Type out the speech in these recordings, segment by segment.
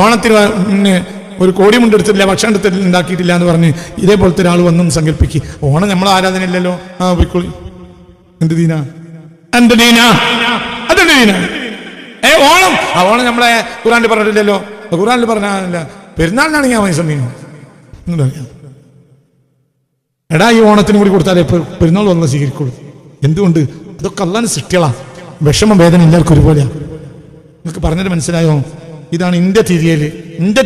ഓണത്തിന് ഒരു കോടി മുണ്ടെടുത്തില്ല, ഭക്ഷണം എടുത്തില്ല, ഉണ്ടാക്കിയിട്ടില്ല എന്ന് പറഞ്ഞ് ഇതേപോലത്തെ ഒരാൾ വന്നും സങ്കല്പിക്കും. ഓണം നമ്മളെ ആരാധനയില്ലല്ലോ. പോയിക്കോളി. എന്ത് ദീന, എന്ത് ദീന, അതെന്ത് ദീന? ഓണം ഓണം നമ്മളെ ഖുറാനിൽ പറഞ്ഞിട്ടില്ലല്ലോ. ഖുറാനിൽ പറഞ്ഞല്ല, പെരുന്നാളിനാണെങ്കിൽ ആ പൈസ എടാ ഈ ഓണത്തിന് കൂടി കൊടുത്താലേ പെരുന്നാൾ വന്നാൽ സ്വീകരിക്കുള്ളൂ. എന്തുകൊണ്ട്? അതൊക്കെ അള്ളാഹുവിന്റെ സൃഷ്ടികളാ. വിഷമം വേദന എല്ലാവർക്കും ഒരുപോലെയാണ്. നിങ്ങൾക്ക് പറഞ്ഞത് മനസ്സിലായോ? ഇതാണ് എൻ്റെ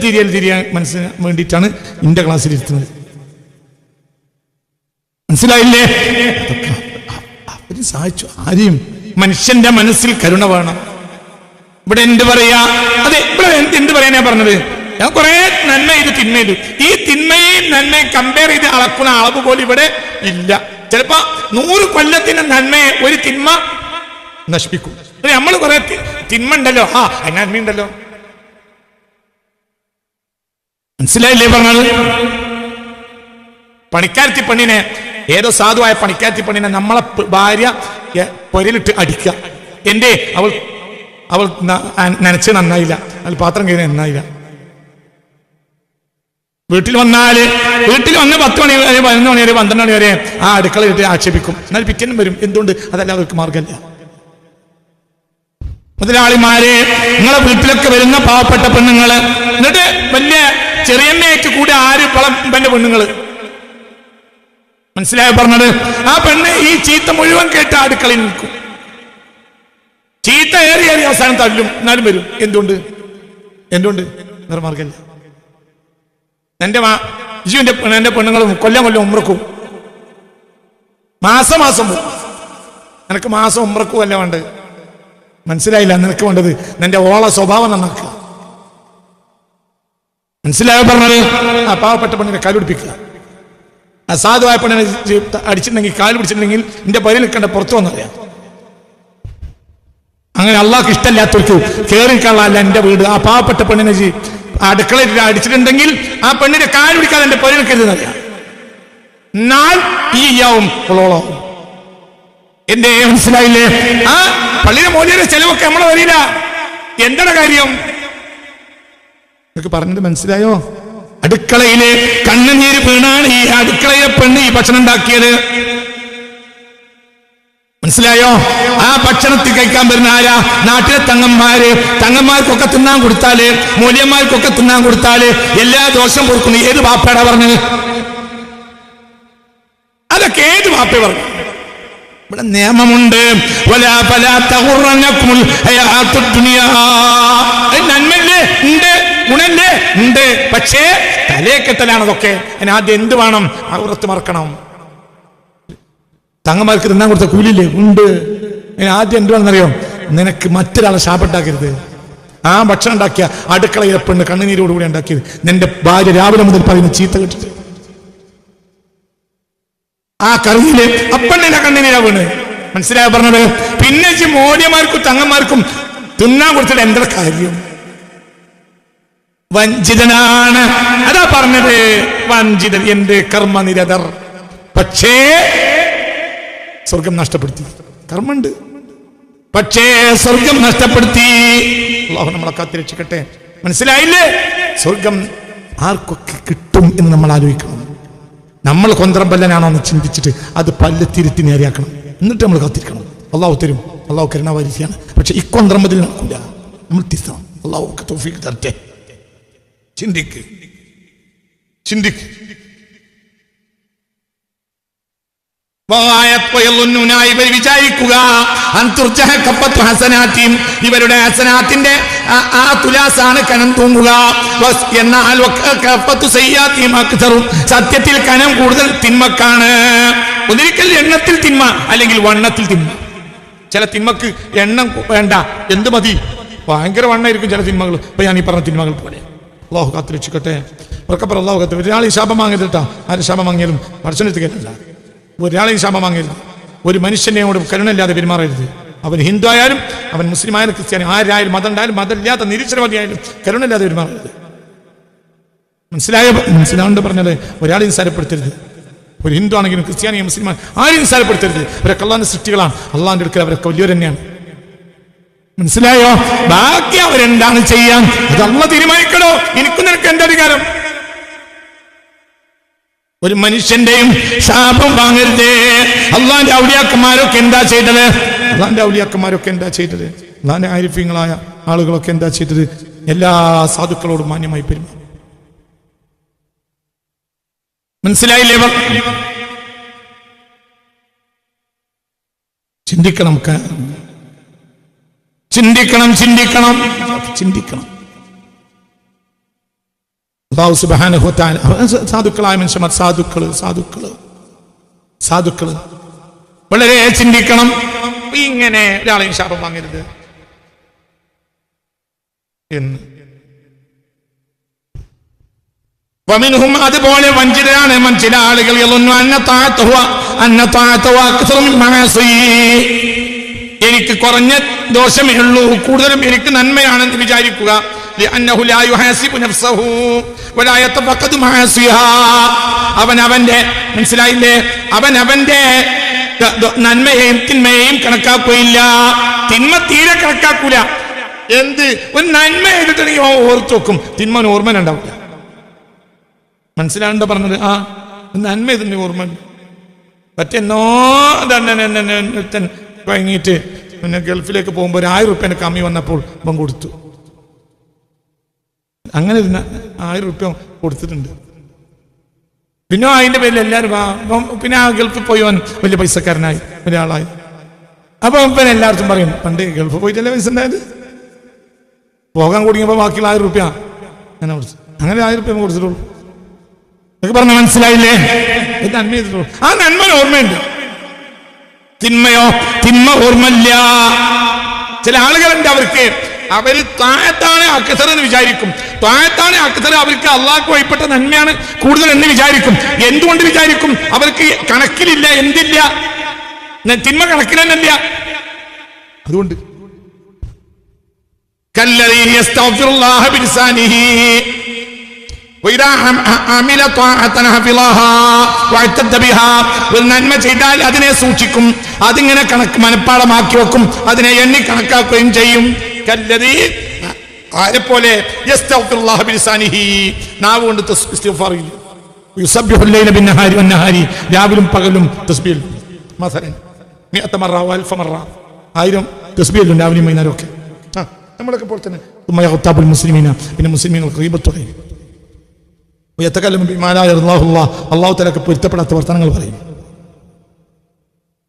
തിരിയൽ തിരിയാൻ മനസ്സിന് വേണ്ടിയിട്ടാണ് എൻ്റെ ക്ലാസ്സിൽ ഇരുത്തുന്നത്. മനസ്സിലായില്ലേ? അവര് സഹായിച്ചു ആരെയും. മനുഷ്യന്റെ മനസ്സിൽ കരുണ വേണം. ഇവിടെ എന്ത് പറയാ? അതെ, ഇവിടെ എന്ത് പറയാനാ പറഞ്ഞത്? ഞാൻ കുറെ നന്മ ചെയ്ത് തിന്മ ചെയ്തു. ഈ തിന്മയും നന്മയും കമ്പയർ ചെയ്ത് അളക്കുന്ന അളവ് പോലും ഇവിടെ ഇല്ല. ചിലപ്പോ 100 കൊല്ലത്തിന് നന്മയെ ഒരു തിന്മ നശിപ്പിക്കും. നമ്മൾ കുറെ തിന്മ ഉണ്ടല്ലോ, നന്മയുണ്ടല്ലോ. മനസ്സിലായില്ലേ പറഞ്ഞത്? പണിക്കാരത്തി പെണ്ണിനെ, ഏതോ സാധുവായ പണിക്കാരത്തി പെണ്ണിനെ നമ്മളെ ഭാര്യ പൊരലിട്ട് അടിക്കുക. എന്റെ അവൾ നനച്ച് നന്നായില്ല, അതിൽ പാത്രം കയറി നന്നായില്ല. വീട്ടിൽ വന്ന് 10 മണി വരെ 11 മണി വരെ 12 മണി വരെ ആ അടുക്കളയിട്ട് ആക്ഷേപിക്കും. എന്നാൽ പിറ്റേന്നും വരും. എന്തുകൊണ്ട്? അതല്ല അവർക്ക് മാർഗമല്ല. മുതലാളിമാരെ, നിങ്ങളെ വീട്ടിലൊക്കെ വരുന്ന പാവപ്പെട്ട പെണ്ണുങ്ങള്, എന്നിട്ട് വലിയ ചെറിയമ്മയായിട്ട് കൂടെ പെണ്ണ് പെണ്ണുങ്ങള്, മനസ്സിലായി പറഞ്ഞത്? ആ പെണ്ണ് ഈ ചീത്ത മുഴുവൻ കേട്ട് അടുക്കളയിൽ നിൽക്കും. ചീത്ത ഏറി അവസാനം തല്ലും, എന്നാലും വരും. എന്തുകൊണ്ട്? വേറെ മാർഗമല്ല. എന്റെ പെണ്ണുങ്ങളും കൊല്ലം ഉമ്രക്കും മാസം പോകും. നിനക്ക് മാസം ഉമ്രക്കും അല്ല വേണ്ടത്. മനസ്സിലായില്ല? നിനക്ക് വേണ്ടത് നിന്റെ ഓള സ്വഭാവം നന്നാക്കുക. മനസ്സിലായോ പറഞ്ഞത്? ആ പാവപ്പെട്ട പെണ്ണിനെ കാല് പിടിപ്പിക്കുക. അസാധുവായ പെണ്ണിനെ അടിച്ചിട്ടുണ്ടെങ്കിൽ, കാല് പിടിച്ചിട്ടുണ്ടെങ്കിൽ നിന്റെ പരിയിൽ നിൽക്കേണ്ട പുറത്തു വന്നറിയാം. അങ്ങനെ അള്ളാഹ്ക്ക് ഇഷ്ടമില്ലാത്തവർക്ക് കേറിക്കാളല്ല എന്റെ വീട്. ആ പാവപ്പെട്ട പെണ്ണിനെ അടുക്കളയിൽ അടിച്ചിട്ടുണ്ടെങ്കിൽ ആ പെണ്ണിന്റെ കാല് പിടിക്കാതെ എന്റെ പരിയിൽ നിൽക്കരുതെന്നറിയാം. എന്നാൽ ഈയാവും കുളോളാവും. എന്റെ മനസ്സിലായില്ലേ? ആ പള്ളിയിലെ മോദിയുടെ ചെലവൊക്കെ നമ്മളെ വരില്ല. എന്താണ് കാര്യം? നിങ്ങൾക്ക് പറഞ്ഞത് മനസ്സിലായോ? അടുക്കളയിലെ കണ്ണുനീര് വീണാണ് ഈ അടുക്കളയിലെ പെണ്ണ് ഈ ഭക്ഷണം ഉണ്ടാക്കിയത്. മനസ്സിലായോ? ആ ഭക്ഷണത്തിൽ കഴിക്കാൻ വരുന്ന ആരാ? നാട്ടിലെ തങ്ങന്മാർക്കൊക്കെ തിന്നാൻ കൊടുത്താല്, മൂല്യന്മാർക്കൊക്കെ തിന്നാൻ കൊടുത്താല് എല്ലാ ദോഷം കൊടുക്കുന്നു. ഏത് ബാപ്പയാടാ പറഞ്ഞത്? അതൊക്കെ ഏത് ബാപ്പ പറഞ്ഞു? ഇവിടെ നിയമമുണ്ട്. നന്മല്ലേ ഉണ്ട്, ഗുണല്ലേ ഉണ്ട്. പക്ഷേ തലയെക്കെട്ടലാണ് അതൊക്കെ. അതിന് ആദ്യം എന്ത് വേണം? ഔറത്ത് മറക്കണം. തങ്ങന്മാർക്ക് തിന്നാൻ കൊടുത്ത കൂലില്ലേ? ഉണ്ട്. അതിന് ആദ്യം എന്ത് വേണമെന്നറിയോ? നിനക്ക് മറ്റൊരാളെ ശാപമുണ്ടാക്കരുത്. ആ ഭക്ഷണം ഉണ്ടാക്കിയ അടുക്കളയിലെ പെണ്ണ് കണ്ണുനീരോടുകൂടി ഉണ്ടാക്കിയത് നിന്റെ ഭാര്യ രാവിലെ മുതൽ പറയുന്ന ചീത്ത കേട്ടിട്ട് ആ കറിയില് അപ്പണ്ണിന്റെ കണ്ണുനീരാ വീണ്. മനസ്സിലായ പറഞ്ഞത്? പിന്നെ മോഡിയന്മാർക്കും തങ്ങന്മാർക്കും തിന്നാൻ കൊടുത്തിട്ട് എന്താ കാര്യം? വഞ്ചിതനാണ്. അതാ പറഞ്ഞത്, വഞ്ചിതൻ. എന്ത് കർമ്മനിരതർ. പക്ഷേ സ്വർഗം നഷ്ടപ്പെടുത്തി. കർമ്മണ്ട്, പക്ഷേ സ്വർഗം നഷ്ടപ്പെടുത്തി. അല്ലാഹു നമ്മളെ കാത്തിരക്ഷിക്കട്ടെ. മനസ്സിലായില്ലേ? സ്വർഗം ആർക്കൊക്കെ കിട്ടും എന്ന് നമ്മൾ ആലോചിക്കണം. നമ്മൾ കൊന്ത്രമ്പല്ലനാണോ എന്ന് ചിന്തിച്ചിട്ട് അത് പല്ല് തിരുത്തി നേരെയാക്കണം. എന്നിട്ട് നമ്മൾ കാത്തിരിക്കണം. അള്ളാഹു തരും. അള്ളാഹു കരുണാവാരിയാണ്. പക്ഷെ ഈ കൊന്ത്രമ്പതിൽ നടക്കില്ല. നമ്മൾ തിരുത്തണം. അള്ളാഹു തൗഫീഖ് തരട്ടെ. ചിന്തിക്ക്. വിചാരിക്കുക ഇവരുടെ ഹസനാത്തിന്റെ ആ തുലാസാണ് കനം തൂങ്ങുക. എന്നാൽ സത്യത്തിൽ കനം കൂടുതൽ തിന്മക്കാണ്. ഒന്നിരിക്കൽ എണ്ണത്തിൽ തിന്മ, അല്ലെങ്കിൽ വണ്ണത്തിൽ തിന്മ. ചില തിന്മക്ക് എണ്ണം വേണ്ട, എന്ത് മതി? ഭയങ്കര വണ്ണായിരിക്കും ചില തിന്മകൾ. ഇപ്പൊ ഞാൻ ഈ പറഞ്ഞ തിന്മകൾ പോലെ. അള്ളാഹു കാത്തിരക്ഷിക്കട്ടെ. ഉറക്കപ്പുറം അള്ളാഹു കാത്ത്. ഒരാളെ ശാപം വാങ്ങരുത് കേട്ടാ. ആരും ശാപം വാങ്ങിയാലും ഭക്ഷണത്തിൽ കേട്ടില്ല. ഒരാളെയും ശാപം വാങ്ങരുത്. ഒരു മനുഷ്യനെയോട് കരുണയില്ലാതെ പെരുമാറരുത്. അവൻ ഹിന്ദു ആയാലും, അവൻ മുസ്ലിം ആയാലും, ക്രിസ്ത്യാനി ആരായാലും, മതം ഉണ്ടായാലും, മതമില്ലാത്ത നിരീശ്വരവാദിയായാലും കരുണയില്ലാതെ പെരുമാറരുത്. മനസ്സിലാവുണ്ട് പറഞ്ഞത്? ഒരാളെ നിസ്സാരപ്പെടുത്തരുത്. ഒരു ഹിന്ദു ആണെങ്കിലും ക്രിസ്ത്യാനിയും മുസ്ലിം ആരെയും നിസ്സാരപ്പെടുത്തരുത്. അവരൊക്കെ അള്ളാഹിന്റെ സൃഷ്ടികളാണ്. അള്ളാഹിന്റെ അടുക്കൽ അവരൊക്കെ വലിയവർ തന്നെയാണ്. മനസ്സിലായോ? ബാക്കി അവരെന്താണ് ചെയ്യാൻ അത് അല്ലാഹ് തീരുമാനിക്കണോ. എനിക്കും നിനക്ക് എന്താ അധികാരം? ഒരു മനുഷ്യന്റെയും ശാപം വാങ്ങരുതേ. അള്ളാന്റെ ഔലിയാക്കന്മാരൊക്കെ എന്താ ചെയ്തത്? അള്ളാന്റെ ആരിഫ്യങ്ങളായ ആളുകളൊക്കെ എന്താ ചെയ്തത്? എല്ലാ സാധുക്കളോടും മാന്യമായി പെരുമാറി. മനസ്സിലായില്ലേ? ചിന്തിക്കണം, ചിന്തിക്കണം, ചിന്തിക്കണം, ചിന്തിക്കണം. അല്ലാഹു സുബ്ഹാനഹു വ തആല സാധുക്കളായ മനുഷ്യന്മാർ, സാധുക്കള് വളരെ ചിന്തിക്കണം. ഇങ്ങനെ ഒരാളെയും ശാപം വാങ്ങരുത് എന്ന്. വമിൻഹും, അതുപോലെ വഞ്ചിതരാണ് ചില ആളുകൾ, എനിക്ക് കുറഞ്ഞ ദോഷമേ ഉള്ളൂ, കൂടുതലും എനിക്ക് നന്മയാണെന്ന് വിചാരിക്കുക. അവനവന്റെ, മനസ്സിലായില്ലേ, അവനവന്റെ നന്മയെയും തിന്മയെയും കണക്കാക്കുകയില്ല. തിന്മ തീരെ കണക്കാക്കൂല. എന്ത് ഒരു നന്മ ചെയ്തിട്ടുണ്ടെങ്കിൽ ഓർത്തു വെക്കും, തിന്മ ഓർമ്മനുണ്ടാവില്ല. മനസ്സിലാണ്ടോ പറഞ്ഞത്? നന്മ ഇതിന്റെ ഓർമ്മ പറ്റെന്നോ വൈകിട്ട് പിന്നെ ഗൾഫിലേക്ക് പോകുമ്പോൾ 1000 റുപ്യ കമ്മി വന്നപ്പോൾ ഇപ്പം കൊടുത്തു. അങ്ങനെ 1000 റുപ്യ കൊടുത്തിട്ടുണ്ട്. പിന്നെ അതിന്റെ പേരിൽ എല്ലാവരും പിന്നെ ആ ഗൾഫിൽ പോയി വലിയ പൈസക്കാരനായി ഒരാളായി. അപ്പൊ പിന്നെ എല്ലാവർക്കും പറയും, പണ്ട് ഗൾഫിൽ പോയിട്ടല്ലേ പൈസ ഉണ്ടായത്, പോകാൻ കുടുങ്ങിയപ്പോൾ ബാക്കിയുള്ള 1000 റുപ്യ അങ്ങനെ കൊടുത്തു. അങ്ങനെ 1000 റുപ്യ കൊടുത്തിട്ടുള്ളൂ. അതൊക്കെ പറഞ്ഞ മനസ്സിലായില്ലേ? നന്മ ചെയ്തിട്ടുള്ളൂ. ആ നന്മ ഓർമ്മയുണ്ട്, തിന്മ ഓർമ്മയില്ല. ചില ആളുകളുണ്ട്, അവര് താഴത്താണ് അക്സർ എന്ന് വിചാരിക്കും. താഴത്താണ് അക്സർ, അവർക്ക് അള്ളാഹ്ക്ക് വഴിപ്പെട്ട നന്മയാണ് കൂടുതൽ എന്ന് വിചാരിക്കും. എന്തുകൊണ്ട് വിചാരിക്കും? അവർക്ക് കണക്കിലില്ല, എന്തില്ല, തിന്മ കണക്കിലല്ല. അതുകൊണ്ട് നന്മ ചെയ്താൽ അതിനെ സൂക്ഷിക്കും, അതിങ്ങനെ മനപ്പാടമാക്കി വെക്കും, അതിനെ എണ്ണി കണക്കാക്കുകയും ചെയ്യും. ആരെപ്പോലെ നാവ് കൊണ്ട് രാവിലും പകലും തസ്ബീഹ് 1000 തസ്ബീഹ് രാവിലെയും വൈകുന്നേരം ഒക്കെ. നമ്മളൊക്കെ പോലെ തന്നെ മുസ്ലിമീന, പിന്നെ മുസ്ലിമീങ്ങൾക്ക് ഗീബത്ത് പറയും. അള്ളാഹു തആലക്ക് പൊരുത്തപ്പെടാത്ത വർത്തമാനങ്ങൾ പറയും.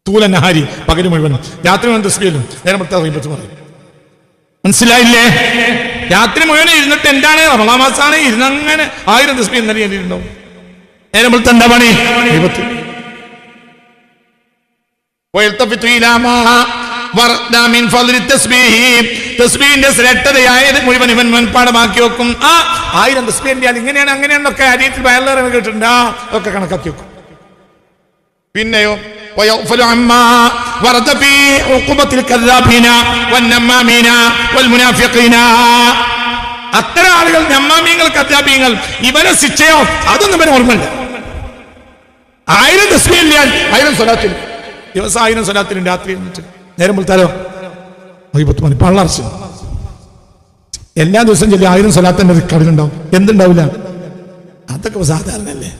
തൂലനഹാരി, പകല് മുഴുവൻ, രാത്രി മുഴുവൻ തസ്ബീഹും, നേരം ഗീബത്ത് പറയും. മനസ്സിലായില്ലേ? രാത്രി മുഴുവൻ ഇരുന്നിട്ട് എന്താണ്, റമളാൻ മാസമാണ്, ഇരുന്നങ്ങനെ 1000 തസ്ബീഹ് ഇന്നലെ ഉണ്ടാവും. നേരം എന്താ പണി? ഗീബത്ത്. തസ്ബീഹിന്റെ ശ്രേഷ്ഠതയായത് മുഴുവൻ ഇവൻ മനപ്പാടമാക്കി വെക്കും. 1000 തസ്ബീഹിന്റെ ഇങ്ങനെയാണ് അങ്ങനെയാണൊക്കെ ഹദീസിൽ വയറിലേറെ കേട്ടിട്ടുണ്ട്. ഒക്കെ കണക്കാക്കി വെക്കും. പിന്നെയോ അത്തരം ആളുകൾ, നമ്മാമീങ്ങൾ, കദ്ദാബീങ്ങൾ, ഇവരെ ശിക്ഷയോ അതൊന്നും ഇവന് ഓർമ്മയില്ല. 1000 തസ്ബീഹ് ഇല്ല, 1000 സ്വലാത്തിൽ, ദിവസം 1000 സ്വലാത്തിലും രാത്രി നേരം വിളിത്താലോ 10 മണി പള്ളർച്ച. എല്ലാ ദിവസവും ചെല്ലി 1000 സ്വലാത്തിന്റെ കടലുണ്ടാവും. എന്തുണ്ടാവില്ല? അതൊക്കെ സാധാരണല്ലേ.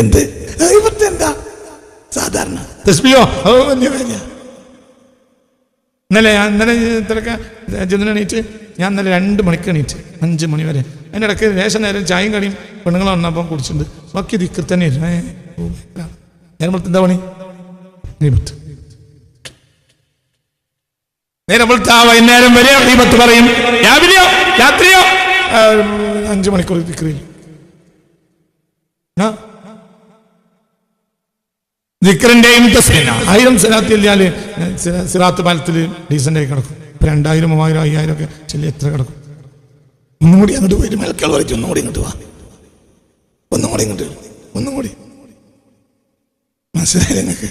എന്ത് എന്താ സാധാരണ തസ്ബീഹോ? ഇന്നലെ എണീറ്റ് ഞാൻ ഇന്നലെ 2 മണിക്ക് എണീറ്റ് 5 മണി വരെ. അതിൻ്റെ ഇടയ്ക്ക് ലേശം നേരം ചായയും കടിയും പെണ്ണുങ്ങൾ വന്നപ്പം കുടിച്ചിട്ടുണ്ട്. ബാക്കി ദിക്ർ തന്നെ നേരം എന്താ പണി? നേരം വൈകുന്നേരം വരെ ഗീബത്ത് പറയും. രാവിലെയോ രാത്രിയോ 5 മണിക്കൂർ ദിക്റിൽ. ദിക്റിന്റെയും 1000 സ്വലാത്ത് ചെല്ലിയാല് സിറാത്ത് പാലത്തിൽ ഡീസന്റ് ആയി കിടക്കും. 2000, 3000, 5000 ഒക്കെ ചെല്ലി എത്ര കിടക്കും? ഒന്നും കൂടി അങ്ങോട്ട് പോയിട്ട് മലക്കൾ പറയും, ഒന്നും കൂടി ഇങ്ങോട്ട് വാ, ഒന്നും കൂടി ഇങ്ങോട്ട്, ഒന്നും കൂടി. മനസ്സിലായില്ലേ നിങ്ങൾക്ക്?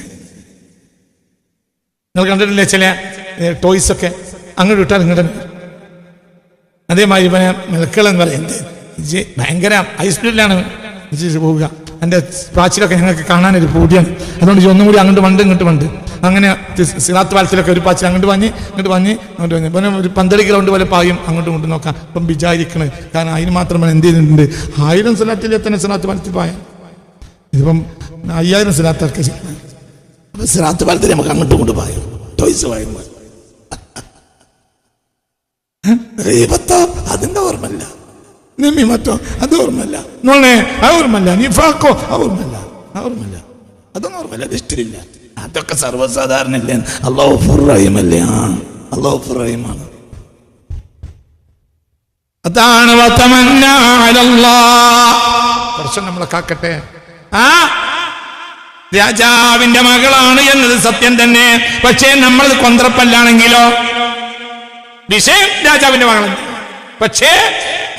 നിങ്ങൾ കണ്ടിട്ടില്ലേ ചില ടോയ്സ് ഒക്കെ അങ്ങോട്ട് ഇട്ടാൽ ഇങ്ങോട്ട്? അതേമാതിരി ഇവനെ മലക്കളെന്ന് പറയുന്നത് ഭയങ്കര ഹൈസ്പീഡിലാണ് പോവുക. എൻ്റെ പ്രാച്ചിലൊക്കെ ഞങ്ങൾക്ക് കാണാനൊരു പൂതിയാണ്. അതുകൊണ്ട് ഒന്നും കൂടി അങ്ങോട്ട് വണ്ട് ഇങ്ങോട്ട് വണ്ട്. അങ്ങനെ സിറാത്ത് പാലത്തിലൊക്കെ ഒരു പാച്ചിൽ അങ്ങോട്ട് വാങ്ങി പിന്നെ ഒരു 12 ഗ്രൗണ്ട് പോലെ പായും അങ്ങോട്ടും ഇങ്ങോട്ടും നോക്കാം. ഇപ്പം വിചാരിക്കണ്, കാരണം അതിന് മാത്രമാണ് എന്ത് ചെയ്തിട്ടുണ്ട്, 1000 സിറാത്തിൽ തന്നെ സിറാത്ത് പാലത്തിൽ പായാം. ഇതിപ്പം 5000 സിറാത്തൊക്കെ അപ്പൊ സിറാത്ത് പാലത്തിൽ നമുക്ക് അങ്ങോട്ടും ഇങ്ങോട്ട് പായും. ടോയ്സ് പായുമ്പോൾ അതിന്റെ ഓർമ്മല്ല, നിമ്മി മറ്റോ അത് ഓർമ്മല്ല, നോണേ അത് ഓർമ്മല്ല, നിഫാക്കോ അത് ഓർമ്മല്ല, അതൊന്നും ഓർമ്മല്ല, അത് ഇഷ്ടമില്ല. അതൊക്കെ സർവ്വസാധാരണല്ലേ. അല്ലാഹു റഹീമല്ലേ? അല്ലാഹു റഹീമാണ്. അതാണ് പ്രശ്നം. നമ്മളെ കാക്കട്ടെ. രാജാവിന്റെ മകളാണ് എന്നത് സത്യം തന്നെ. പക്ഷേ നമ്മൾ കൊന്ത്രപ്പല്ലാണെങ്കിലോ വിഷയം രാജാവിന്റെ മകളാണ്. പക്ഷേ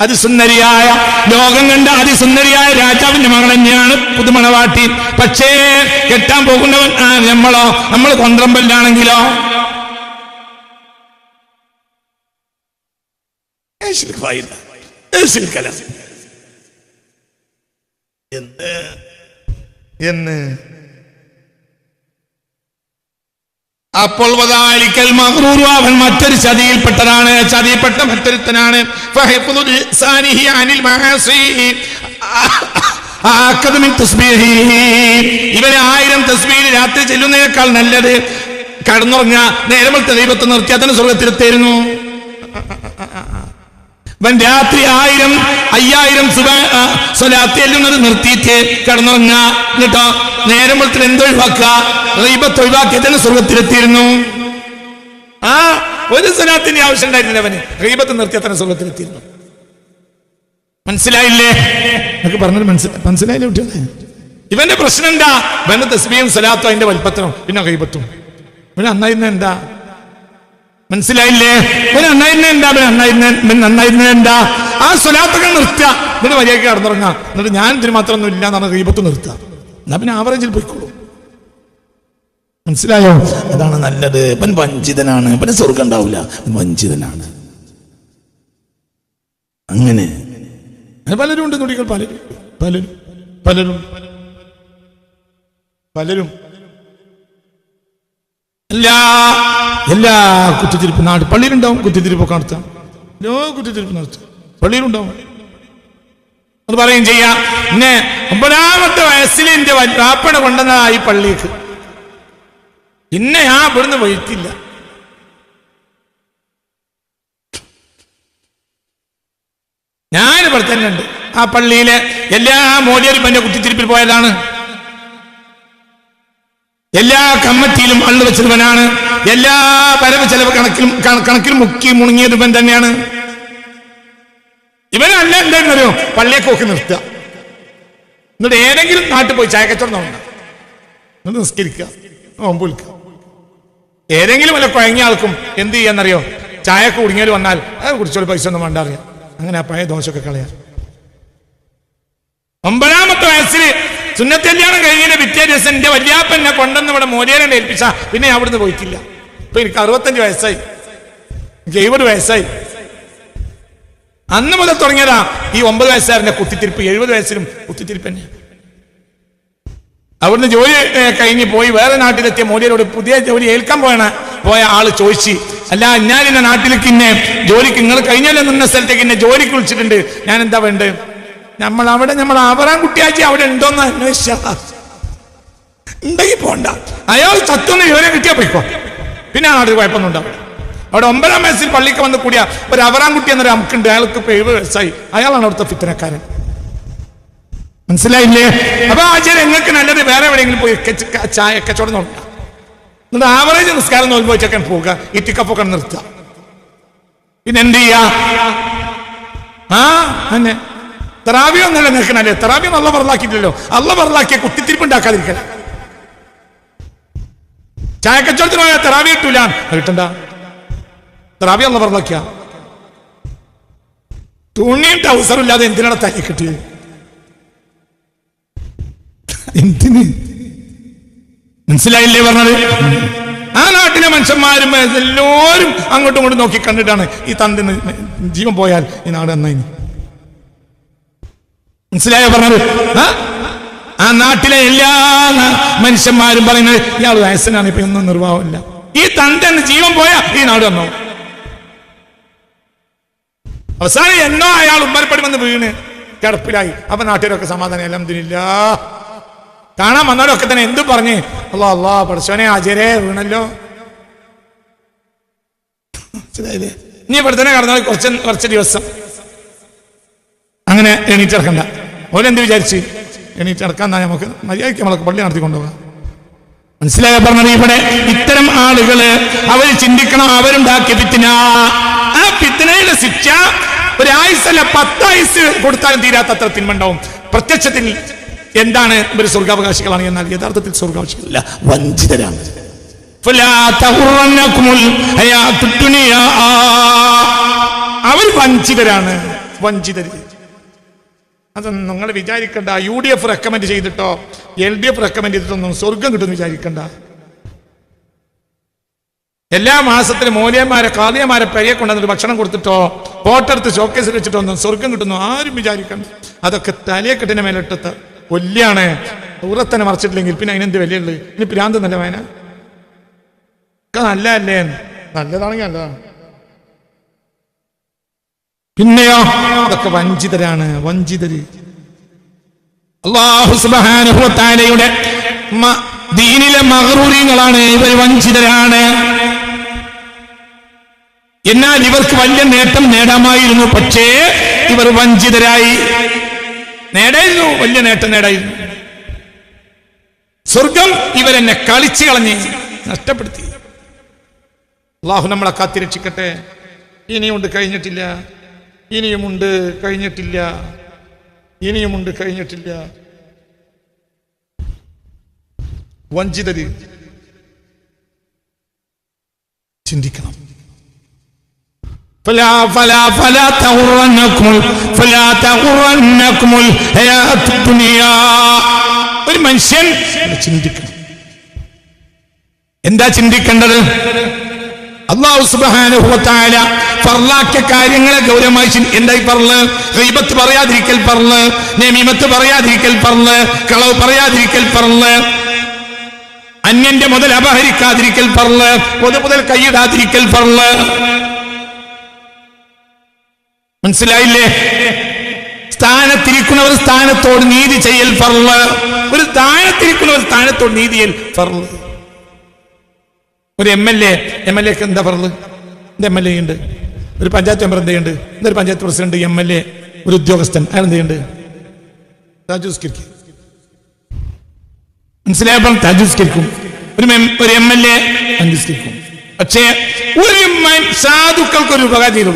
അതിസുന്ദരിയായ, ലോകം കണ്ട അതിസുന്ദരിയായ രാജാവിന്റെ മകൾ തന്നെയാണ് പുതുമണവാട്ടി. പക്ഷേ കെട്ടാൻ പോകുന്നവൻ നമ്മൾ കൊന്ത്രമ്പല്ലാണെങ്കിലോ അപ്പോൾ അവൻ മറ്റൊരു ചതിയിൽപ്പെട്ടതാണ്, ചതിയിൽപ്പെട്ട മറ്റൊരുത്തനാണ്. ഇവന് 1000 തസ്ബീഹ് രാത്രി ചെല്ലുന്നതിനേക്കാൾ നല്ലത് കടന്നുറങ്ങ നേരം ദൈവത്തെ നിർത്തി അതിന് സ്വർഗത്തിലെത്തായിരുന്നു. ഇവൻ രാത്രി 1000 5000 സ്വലാത്ത് ചെല്ലുന്നത് നിർത്തിയിട്ട് കടന്നുറങ്ങ, എന്നിട്ടോ നേരം വെളുത്തിൽ എന്തൊഴിവാക്കുക, ഗീബത്ത് ഒഴിവാക്കി അതിന് സ്വർഗത്തിലെത്തിയിരുന്നു. ഒരു സ്വലാത്തിന്റെ ആവശ്യം ഉണ്ടായിരുന്നില്ല അവന്, ഗീബത്ത് നിർത്തി തന്നെ സ്വർഗത്തിലെത്തിയിരുന്നു. മനസ്സിലായില്ലേ? എന്നൊക്കെ പറഞ്ഞത് മനസ്സിലായില്ലേ കുട്ടികളെ? ഇവന്റെ പ്രശ്നം എന്താ? ഇവന്റെ തസ്ബീഹും സ്വലാത്തും അതിന്റെ വലിപ്പത്തിനും പിന്നെ ഗീബത്തും. ഇവന് നന്നായിരുന്ന എന്താ? മനസ്സിലായില്ലേ? ഇവന് നന്നായിരുന്ന എന്താ? ആ സ്വലാത്തൊക്കെ നിർത്തുക, എന്നിട്ട് മര്യാദയ്ക്ക് കടന്നുറങ്ങാം. എന്നിട്ട് ഞാൻ ഇതിന് മാത്രമൊന്നും ഇല്ല എന്ന് പറഞ്ഞ ഗീബത്ത് നിർത്തുക. എന്നാ പിന്നെ ആവറേജിൽ പോയിക്കോളൂ. മനസ്സിലായോ? അതാണ് നല്ലത്. ഇവൻ വഞ്ചിതനാണ്, ഇവന് സ്വർഗം ഉണ്ടാവില്ല, വഞ്ചിതനാണ്. അങ്ങനെ പലരും ഉണ്ട് കുട്ടികൾ, പലരും എല്ലാ കുത്തിത്തിരിപ്പ് നാട് പള്ളിയിലുണ്ടാവും. കുത്തിത്തിരിപ്പൊക്കെ നടത്താം, കുത്തിത്തിരിപ്പ് നടത്താം, പള്ളിയിലുണ്ടാവും. അത് പറയുകയും ചെയ്യാം. പിന്നെ 9ാമത്തെ വയസ്സിൽ എന്റെ വാപ്പനെ കൊണ്ടുവന്ന ഈ പള്ളിക്ക് പിന്നെ ഞാൻ ഇവിടുന്ന് വഴിത്തില്ല. ഞാനിവിടെ തന്നെ ഉണ്ട്. ആ പള്ളിയിലെ എല്ലാ മോദിയരും എന്റെ കുത്തിത്തിരിപ്പിൽ പോയതാണ്. എല്ലാ കമ്മിറ്റിയിലും അള്ളു വെച്ചവനാണ്. എല്ലാ പരമ ചെലവ് കണക്കിൽ മുക്കി മുണങ്ങിയത് ഇവൻ തന്നെയാണ്. ഇവനല്ല എന്തായിരുന്നല്ലോ പള്ളിയൊക്കെ നോക്കി നിർത്തുക, എന്നിട്ട് ഏതെങ്കിലും നാട്ടിൽ പോയി ചായക്കച്ചവടം നോക്കണം, എന്നിട്ട് നിസ്കരിക്കുക, നോമ്പ് വിൽക്കുക. ഏതെങ്കിലും വല്ല കുഴങ്ങിയ ആൾക്കും എന്ത് ചെയ്യാന്നറിയോ? ചായക്ക് കുടുങ്ങിയാൽ വന്നാൽ അത് കുടിച്ചോളൂ, പൈസ ഒന്നും വേണ്ട അറിയാം. അങ്ങനെ ആ പഴയ ദോഷമൊക്കെ കളയാം. 9ാമത്തെ വയസ്സിൽ സുന്നത്ത് കല്യാണം കഴിഞ്ഞതിന്റെ പിറ്റേ ദിവസം എന്റെ വല്യാപ്പൻ എന്നെ കൊണ്ടുവന്ന് ഇവിടെ മോദിയെ ഏൽപ്പിച്ച പിന്നെ ഞാൻ അവിടുന്ന് പോയിട്ടില്ല. ഇപ്പൊ എനിക്ക് 65 വയസ്സായി, 70 വയസ്സായി. അന്ന് മുതൽ തുടങ്ങിയതാ ഈ 9 വയസ്സുകാരന്റെ കുത്തിത്തിരിപ്പ്. 70 വയസ്സിലും കുത്തിത്തിരിപ്പ് തന്നെ. അവിടുന്ന് ജോലി കഴിഞ്ഞ് പോയി വേറെ നാട്ടിലെത്തിയ മോദിയോട് പുതിയ ജോലി ഏൽക്കാൻ പോയ ആള് ചോദിച്ചു, അല്ല ഞാൻ ഇന്ന നാട്ടിലേക്ക് ഇന്നെ ജോലിക്ക് നിങ്ങൾ കഴിഞ്ഞാലും നിന്ന സ്ഥലത്തേക്ക് ഇന്നെ ജോലിക്ക് വിളിച്ചിട്ടുണ്ട്, ഞാൻ എന്താ വേണ്ടത്? നമ്മൾ ആവറാൻ കുട്ടിയാച്ചി അവിടെ ഉണ്ടോന്ന് അന്വേഷിച്ച ഉണ്ടെങ്കിൽ പോണ്ട. അയാൾ ചത്തൊന്ന് വിവരം കിട്ടിയാ പോയിക്കോ, പിന്നെ ആ നാട്ടിൽ കുഴപ്പമൊന്നും ഉണ്ടാവും. അവിടെ 9ാം വയസ്സിൽ പള്ളിക്ക് വന്ന് കൂടിയ ഒരു അവറാൻകുട്ടി എന്നൊരു അമുക്കുണ്ട്, അയാൾക്ക് ഇപ്പൊ 70 വയസ്സായി. അയാളാണ് അവിടുത്തെ ഫിത്തനക്കാരൻ. മനസ്സിലായില്ലേ? അപ്പൊ ആചാര്യ നിങ്ങൾക്ക് നല്ലത് വേറെ എവിടെയെങ്കിലും പോയി ചായ കച്ചവടം നോക്കുക, എന്നിട്ട് ആവറേജ് നിസ്കാരം നോക്കുമ്പോഴൊക്കെ പോവുക, ഇത്തിക്കപ്പൊക്കെ നിർത്തുക. പിന്നെ എന്ത് ചെയ്യാ? തന്നെ തറാവിയോ എന്നല്ല നിൽക്കണല്ലേ? തറാവിയോ അള്ള പറലാക്കിയിട്ടില്ലല്ലോ. അള്ള പറലാക്കിയ കുത്തിത്തിരിപ്പ് ഉണ്ടാക്കാതിരിക്കല. ചായക്കച്ചവടത്തിന് പോയാൽ തറാവി കിട്ടൂല, കിട്ടണ്ട. തറാവി അള്ള പറലാക്കിയ തുണിയും ടൗസറും ഇല്ലാതെ എന്തിനാണ് തയ്യ കിട്ടിയത്? എന്തിന്? മനസ്സിലായില്ലേ പറഞ്ഞത്? ആ നാട്ടിലെ മനുഷ്യന്മാരും എല്ലാവരും അങ്ങോട്ടും ഇങ്ങോട്ടും നോക്കി കണ്ടിട്ടാണ് ഈ തന്തിന് ജീവൻ പോയാൽ ഈ നാട് എന്നായി. മനസ്സിലായോ പറഞ്ഞത്? ആ നാട്ടിലെ എല്ലാ മനുഷ്യന്മാരും പറയുന്നത് ഇയാൾ വയസ്സനാണ്, ഇപ്പൊ ഒന്നും നിർവാഹമില്ല. ഈ തന്റെ ജീവൻ പോയാ ഈ നാട് വന്നോ. അവസാനം എന്നോ അയാൾ ഉമ്മരപ്പടി വന്ന് വീണ് കിടപ്പിലായി. അപ്പൊ നാട്ടുകാരൊക്കെ സമാധാനം, അൽഹംദുലില്ലാഹ്. കാണാൻ വന്നവരൊക്കെ തന്നെ എന്തു പറഞ്ഞ്, അല്ലാ അല്ലാ പടച്ചോനെ അജരെ വീണല്ലോ. ഇനി ഇവിടെ തന്നെ കടന്നാൽ കുറച്ച് ദിവസം അങ്ങനെ എണീറ്റിറക്കണ്ട. ഓരെന്ത് വിചാരിച്ച് എണീറ്റിറക്കാൻ നമുക്ക് മര്യാദയ്ക്ക് നമ്മളൊക്കെ പള്ളി നടത്തിക്കൊണ്ടുപോകാം. മനസ്സിലായ പറഞ്ഞത്? ഇവിടെ ഇത്തരം ആളുകള് അവർ ചിന്തിക്കണം, അവരുണ്ടാക്കിയ ഫിത്ന. ആ ഫിത്നയുടെ ശിക്ഷ ഒരായുസല്ല 10 ആയുസ് കൊടുത്താലും തീരാത്തത്ര തിന്മണ്ടാവും. പ്രത്യക്ഷത്തിൽ എന്താണ് ഇവർ സ്വർഗാവകാശികളാണ്, എന്നാൽ യഥാർത്ഥത്തിൽ സ്വർഗാവകാശികളല്ല, വഞ്ചിതരാണ്. അവർ വഞ്ചിതരാണ്, വഞ്ചിതര്. അത് നിങ്ങൾ വിചാരിക്കണ്ട UDF റെക്കമെൻഡ് ചെയ്തിട്ടോ LDF റെക്കമെൻഡ് ചെയ്തിട്ടൊന്നും സ്വർഗം കിട്ടുമെന്ന് വിചാരിക്കണ്ട. എല്ലാ മാസത്തിലും മൂല്യന്മാരെ കാളിയന്മാരെ പെരയെ കൊണ്ടുവന്നിട്ട് ഭക്ഷണം കൊടുത്തിട്ടോ ഫോട്ടെടുത്ത് ഷോക്കേസിൽ വെച്ചിട്ടൊന്നും സ്വർഗം കിട്ടുന്നു ആരും വിചാരിക്കണ്ട. അതൊക്കെ തലയെക്കെട്ടിന്റെ മേലിട്ടത്ത് കൊല്ലാണ്. ഉറത്തന്നെ മറച്ചിട്ടില്ലെങ്കിൽ പിന്നെ അതിനെന്ത് വിലയുള്ളു? ഇനി പ്രാന്ത് നല്ല വേന നല്ല അല്ലേ? നല്ലതാണെങ്കിൽ നല്ലതാണ്. പിന്നെയോ അതൊക്കെ വഞ്ചിതരാണ്, വഞ്ചിതര്. അല്ലാഹു സുബ്ഹാനഹു വ തആലയുടെ ദീനിലെ മഗ്റൂരീങ്ങളാണ് ഇവർ, വഞ്ചിതരാണ്. എന്നാൽ ഇവർക്ക് വലിയ നേട്ടം നേടാമായിരുന്നു, പക്ഷേ ഇവർ വഞ്ചിതരായി. നേടായിരുന്നു, വലിയ നേട്ടം നേടായിരുന്നു. സ്വർഗം ഇവരെന്നെ കളിച്ചു കളഞ്ഞ് നഷ്ടപ്പെടുത്തി. അല്ലാഹു നമ്മളെ കാത്തിരക്ഷിക്കട്ടെ. ഇനിയുണ്ട്, കഴിഞ്ഞിട്ടില്ല. ഇനിയുമുണ്ട്, കഴിഞ്ഞിട്ടില്ല. ഇനിയുമുണ്ട്, കഴിഞ്ഞിട്ടില്ല. വഞ്ചിതര് ചിന്തിക്കണം. ഒരു മനുഷ്യൻ ചിന്തിക്കണം. എന്താ ചിന്തിക്കേണ്ടത്? അല്ലാഹു സുബ്ഹാനഹു വ തആല ഫർലാക്കിയ കാര്യങ്ങളെ ഗൗരവമായി എന്തായി ഫർള്? ഗീബത്ത് പറയാതിരിക്കൽ ഫർള്, നമീമത്ത് പറയാതിരിക്കൽ ഫർള്, കളവ് പറയാതിരിക്കൽ ഫർള്, അന്യന്റെ മുതൽ അപഹരിക്കാതിരിക്കൽ ഫർള്, പൊതുമുതൽ കൈയിടാതിരിക്കൽ ഫർള്. മനസ്സിലായില്ലേ? സ്ഥാനത്തിരിക്കുന്നവർ സ്ഥാനത്തോട് നീതി ചെയ്യൽ ഫർള്. ഒരു സ്ഥാനത്തിരിക്കുന്നവർ സ്ഥാനത്തോട് നീതി ചെയ്യൽ ഫർള്. ഒരു MLA എന്താ ഫർള്? MLA ഉണ്ട്, ഒരു പഞ്ചായത്ത് മെമ്പർ എന്തുണ്ട്, ഒരു പഞ്ചായത്ത് പ്രസിഡന്റ്, MLA, ഒരു ഉദ്യോഗസ്ഥൻ, അയാൾ എന്തുണ്ട്? താജുസ്കരിക്കും. മനസ്സിലായപ്പോൾ താജുസ്കരിക്കും. ഒരു MLA താജുസ്കരിക്കും. പക്ഷേ ഒരു സാധുക്കൾക്ക് ഒരു ഉപകാരം ചെയ്തു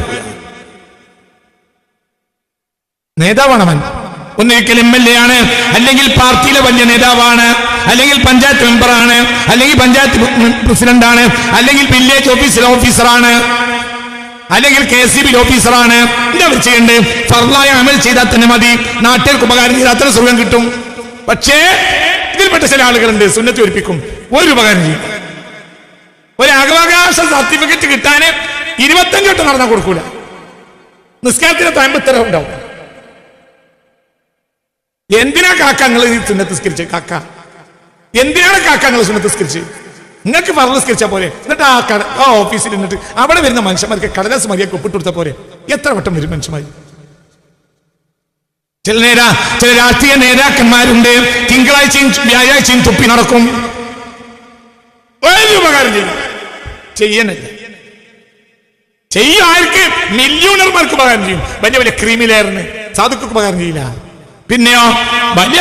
നേതാവാണവൻ. ഒന്നിരിക്കൽ MLA ആണ്, അല്ലെങ്കിൽ പാർട്ടിയിലെ വലിയ നേതാവാണ്, അല്ലെങ്കിൽ പഞ്ചായത്ത് മെമ്പറാണ്, അല്ലെങ്കിൽ പഞ്ചായത്ത് പ്രസിഡന്റാണ്, അല്ലെങ്കിൽ വില്ലേജ് ഓഫീസറാണ്, അല്ലെങ്കിൽ KCB ഓഫീസറാണ്. എന്താ ചെയ്യേണ്ടത്? ഫർളായ അമൽ ചെയ്താൽ തന്നെ മതി. നാട്ടുകാർക്ക് ഉപകാരം ചെയ്താൽ അത്ര സുഖം കിട്ടും. പക്ഷേ ഇതിൽപ്പെട്ട ചില ആളുകളുണ്ട്, സുന്നത്ത് ഒരിപ്പിക്കും, ഒരു ഉപകാരം ചെയ്യും. ഒരു അവകാശ സർട്ടിഫിക്കറ്റ് കിട്ടാന് 25 വട്ടം നടന്നാൽ കൊടുക്കൂല. നിസ്കാരത്തിന് 50 ഉണ്ടാവും. എന്തിനാ കാക്കങ്ങൾ ഈ സുന്നത്ത് നിസ്കരിച്ച്? കാക്ക എന്തിനാണ് കാക്കങ്ങൾ സുന്നത്ത് നിസ്കരിച്ച്? നിങ്ങൾക്ക് ഫർള് നിസ്കരിച്ചാൽ പോരെ? എന്നിട്ട് ആ ഓഫീസിൽ നിന്നിട്ട് അവിടെ വരുന്ന മനുഷ്യന്മാർക്ക് കടലാസ് മര്യാദക്ക് ഒപ്പിട്ട് കൊടുത്താൽ പോരെ? എത്ര വട്ടം വരും മനുഷ്യന്മാർ? ചില രാഷ്ട്രീയ നേതാക്കന്മാരുണ്ട്, തിങ്കളാഴ്ചയും വ്യാഴാഴ്ചയും തുപ്പി നടക്കും. ഒരു ഉപകാരം ചെയ്യണില്ല. ചെയ്യും ആർക്ക്? മില്യോണർമാർക്ക് ഉപകാരം ചെയ്യും. വലിയ വലിയ ക്രിമിനലിന്, സാധുക്കൾക്ക് ഉപകാരം ചെയ്യില്ല. പിന്നെയോ വലിയ